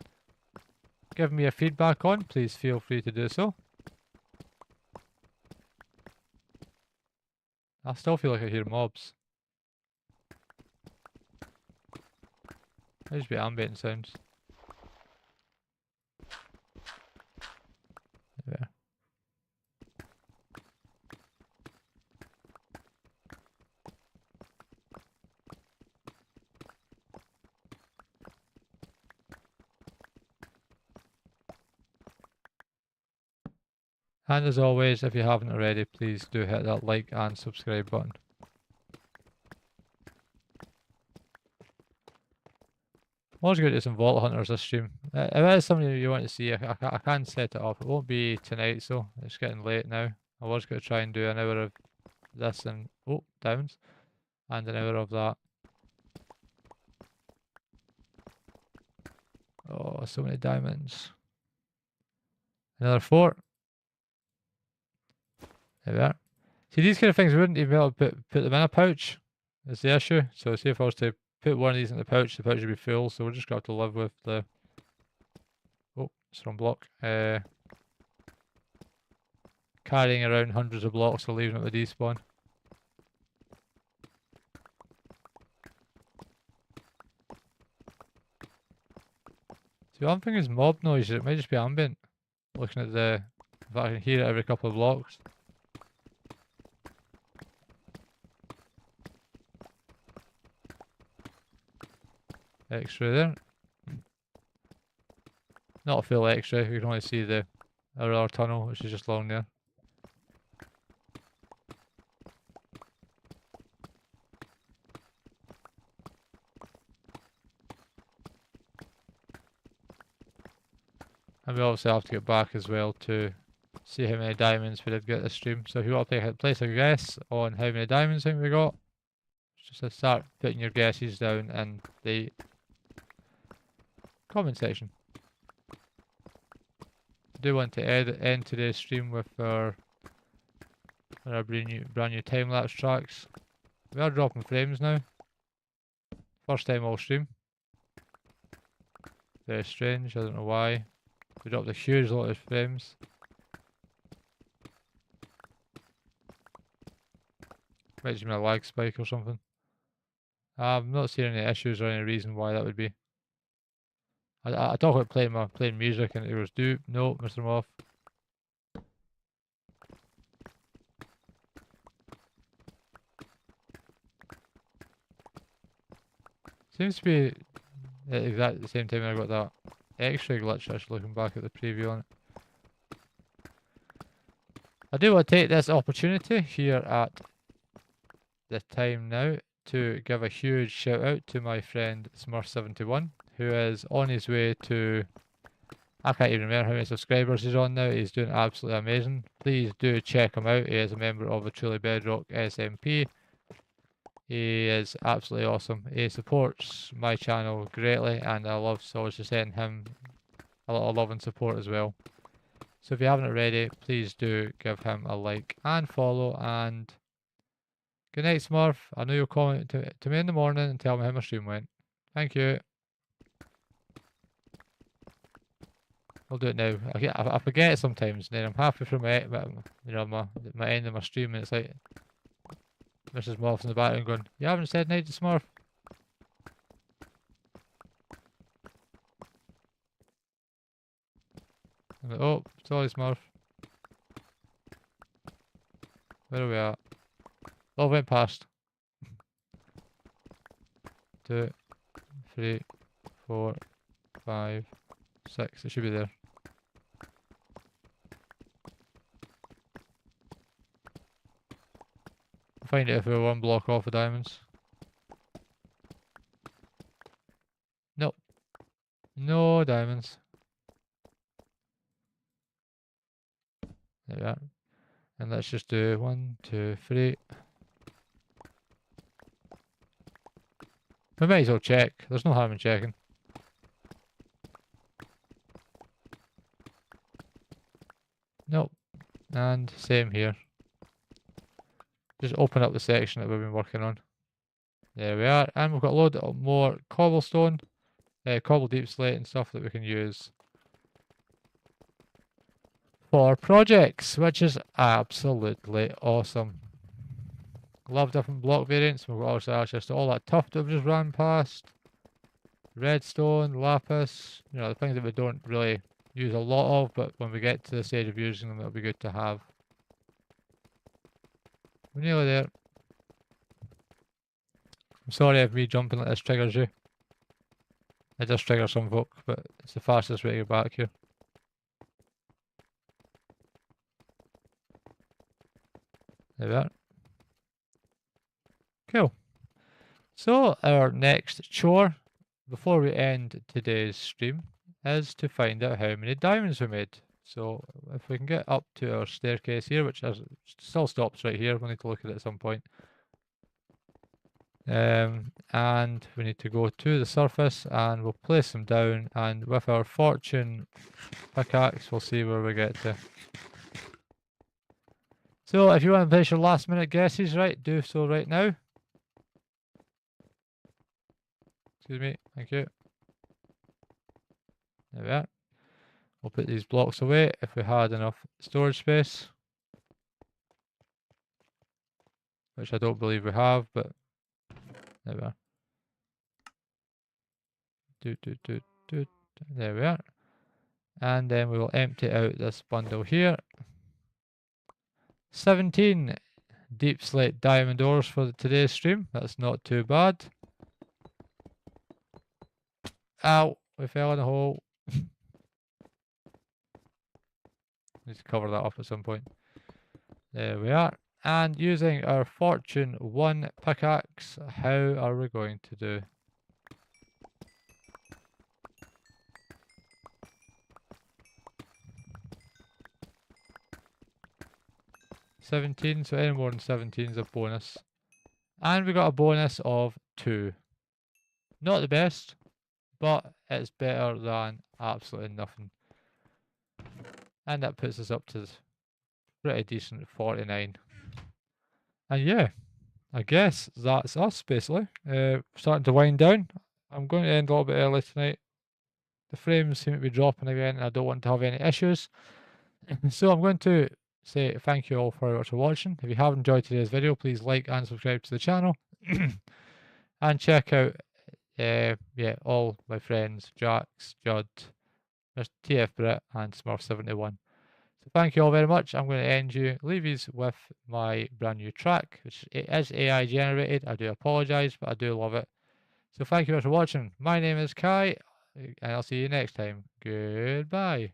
giving me a feedback on, please feel free to do so. I still feel like I hear mobs. Might just be ambient sounds. There. And as always, if you haven't already, please do hit that like and subscribe button. Always going to do some Vault Hunters this stream. If it is something you want to see, I can set it up. It won't be tonight, so it's getting late now. I was going to try and do an hour of this and, oh, diamonds, and an hour of that. Oh, so many diamonds. Another 4. There we are. See, these kind of things, we wouldn't even be able to put them in a pouch. Is the issue. So see if I was to put one of these in the pouch would be full. So we're just going to have to live with the... Oh, it's the wrong block. Carrying around hundreds of blocks or leaving it with despawn. See, one thing is mob noise. It might just be ambient. Looking at the... If I can hear it every couple of blocks. Extra there. Not a full extra, you can only see the other tunnel, which is just along there. And we obviously have to get back as well to see how many diamonds we did get this stream. So if you want to place a guess on how many diamonds I think we got, just start putting your guesses down in the comment section. I do want to end today's stream with our brand new time lapse tracks. We are dropping frames now. First time all stream. Very strange, I don't know why. We dropped a huge lot of frames. Might just be a lag spike or something. I'm not seeing any issues or any reason why that would be. I talk about playing music and it was no, Mr. Moth. Seems to be at exactly the same time I got that X-ray glitch, actually looking back at the preview on it. I do want to take this opportunity here at the time now to give a huge shout out to my friend Smurf71, who is on his way to, I can't even remember how many subscribers he's on now. He's doing absolutely amazing. Please do check him out. He is a member of the Truly Bedrock SMP. He is absolutely awesome. He supports my channel greatly, and I love so to send him a lot of love and support as well. So if you haven't already, please do give him a like and follow, and good night, Smurf. I know you'll comment to me in the morning and tell me how my stream went. Thank you. I'll do it now. I forget sometimes, and then I'm halfway through my end of my stream, and it's like Mrs. Smurf's in the background going, "You haven't said night to Smurf." I'm like, oh, sorry, Smurf. Where are we at? Oh, went past. 2, 3, 4, 5, 6. It should be there. I'll find it if we're one block off of diamonds. Nope. No diamonds. There we are. And let's just do 1, 2, 3. We might as well check. There's no harm in checking. Nope. And same here. Just open up the section that we've been working on. There we are. And we've got a load more cobblestone, cobble deep slate and stuff that we can use for projects, which is absolutely awesome. Love different block variants. We've got also access to all that tuff that we've just ran past. redstone, lapis, you know, the things that we don't really use a lot of, but when we get to the stage of using them, it'll be good to have. We're nearly there. I'm sorry if me jumping like this triggers you. It does trigger some folk, but it's the fastest way to get back here. There we are. Cool. So our next chore, before we end today's stream, is to find out how many diamonds we made. So if we can get up to our staircase here, which still stops right here, we'll need to look at it at some point. And we need to go to the surface and we'll place them down, and with our fortune pickaxe we'll see where we get to. So if you want to place your last minute guesses, right, do so right now. Excuse me, thank you. There we are. We'll put these blocks away if we had enough storage space, which I don't believe we have, but there we are. There we are. And then we will empty out this bundle here. 17 deep slate diamond ores for today's stream. That's not too bad. Ow, we fell in a hole. Need to cover that up at some point. There we are. And using our fortune 1 pickaxe, how are we going to do? $17, so any more than 17 is a bonus. And we got a bonus of 2. Not the best, but it's better than absolutely nothing. And that puts us up to pretty decent 49. And yeah, I guess that's us basically. Starting to wind down. I'm going to end a little bit early tonight. The frames seem to be dropping again and I don't want to have any issues. So I'm going to say thank you all for watching. If you have enjoyed today's video, please like and subscribe to the channel. And check out all my friends, Jax, Judd, Mr. TF Brit and Smurf71. So thank you all very much. I'm going to leave you with my brand new track, which is AI generated. I do apologise, but I do love it. So thank you very much for watching. My name is Kai, and I'll see you next time. Goodbye.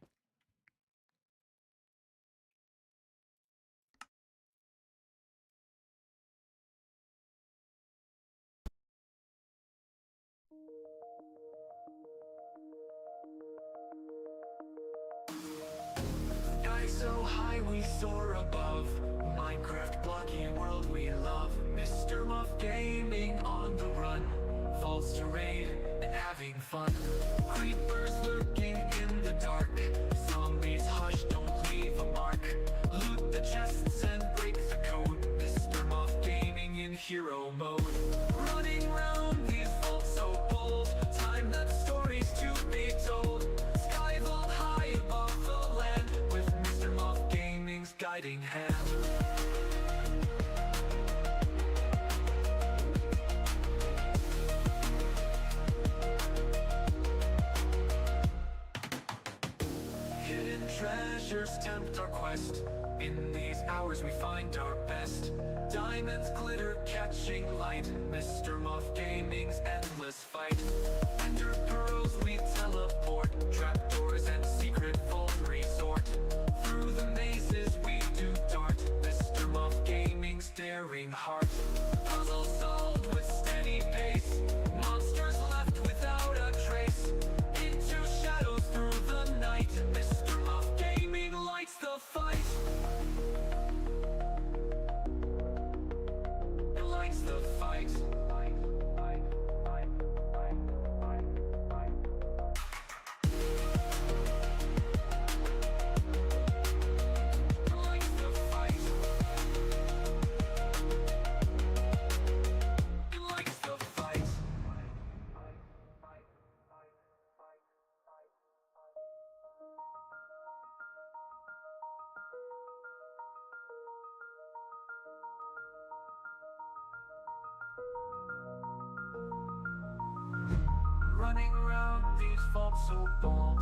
Sky so high we soar above. Minecraft blocky world we love. Mr. Muff Gaming on the run. Falls to raid and having fun. Creepers lurking in the dark. Zombies hush, don't leave a mark. Loot the chests and break the code. Mr. Muff Gaming in hero mode. Running round these vaults so bold. Time that stories to be told. Sky vault high above the land. With Mr. Muff Gaming's guiding hand. Hidden treasures tempt our quest. In these hours we find our best. Diamonds glitter catching light. Mr. Muff Gaming's endless fight. Ender pearls we teleport. Trapdoors and secret vault resort. Through the mazes we do dart. Mr. Muff Gaming's daring heart. Puzzle solved with steady pace. Monsters left without a trace. Into shadows through the night. Mr. Muff Gaming lights the fight. Lights the fight. Lights the fight. Lights the fight. Running round these vaults so bold.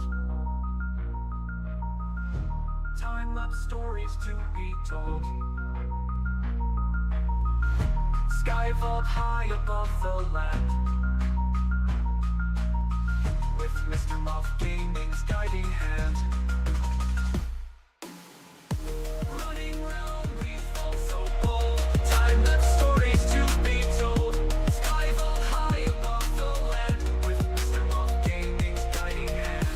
Time-lapse stories to be told. Sky vault high above the land, with Mr. Muff Gaming's guiding hand. Running round these vaults so bold. Time-lapse stories to be told. Sky vault high above the land, with Mr. Muff Gaming's guiding hand.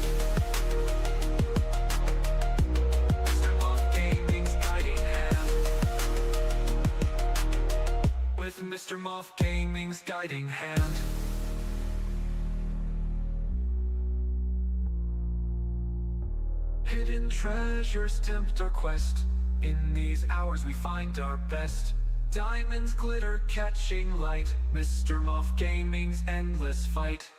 Mr. Muff Gaming's guiding hand. With Mr. Muff Gaming's guiding hand. Hidden treasures tempt our quest. In these hours we find our best. Diamonds glitter catching light. Mr. Muff Gaming's endless fight.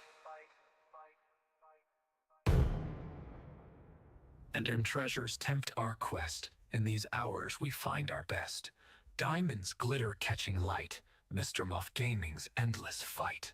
Hidden treasures tempt our quest. In these hours we find our best. Diamonds glitter catching light. Mr. Muff Gaming's endless fight.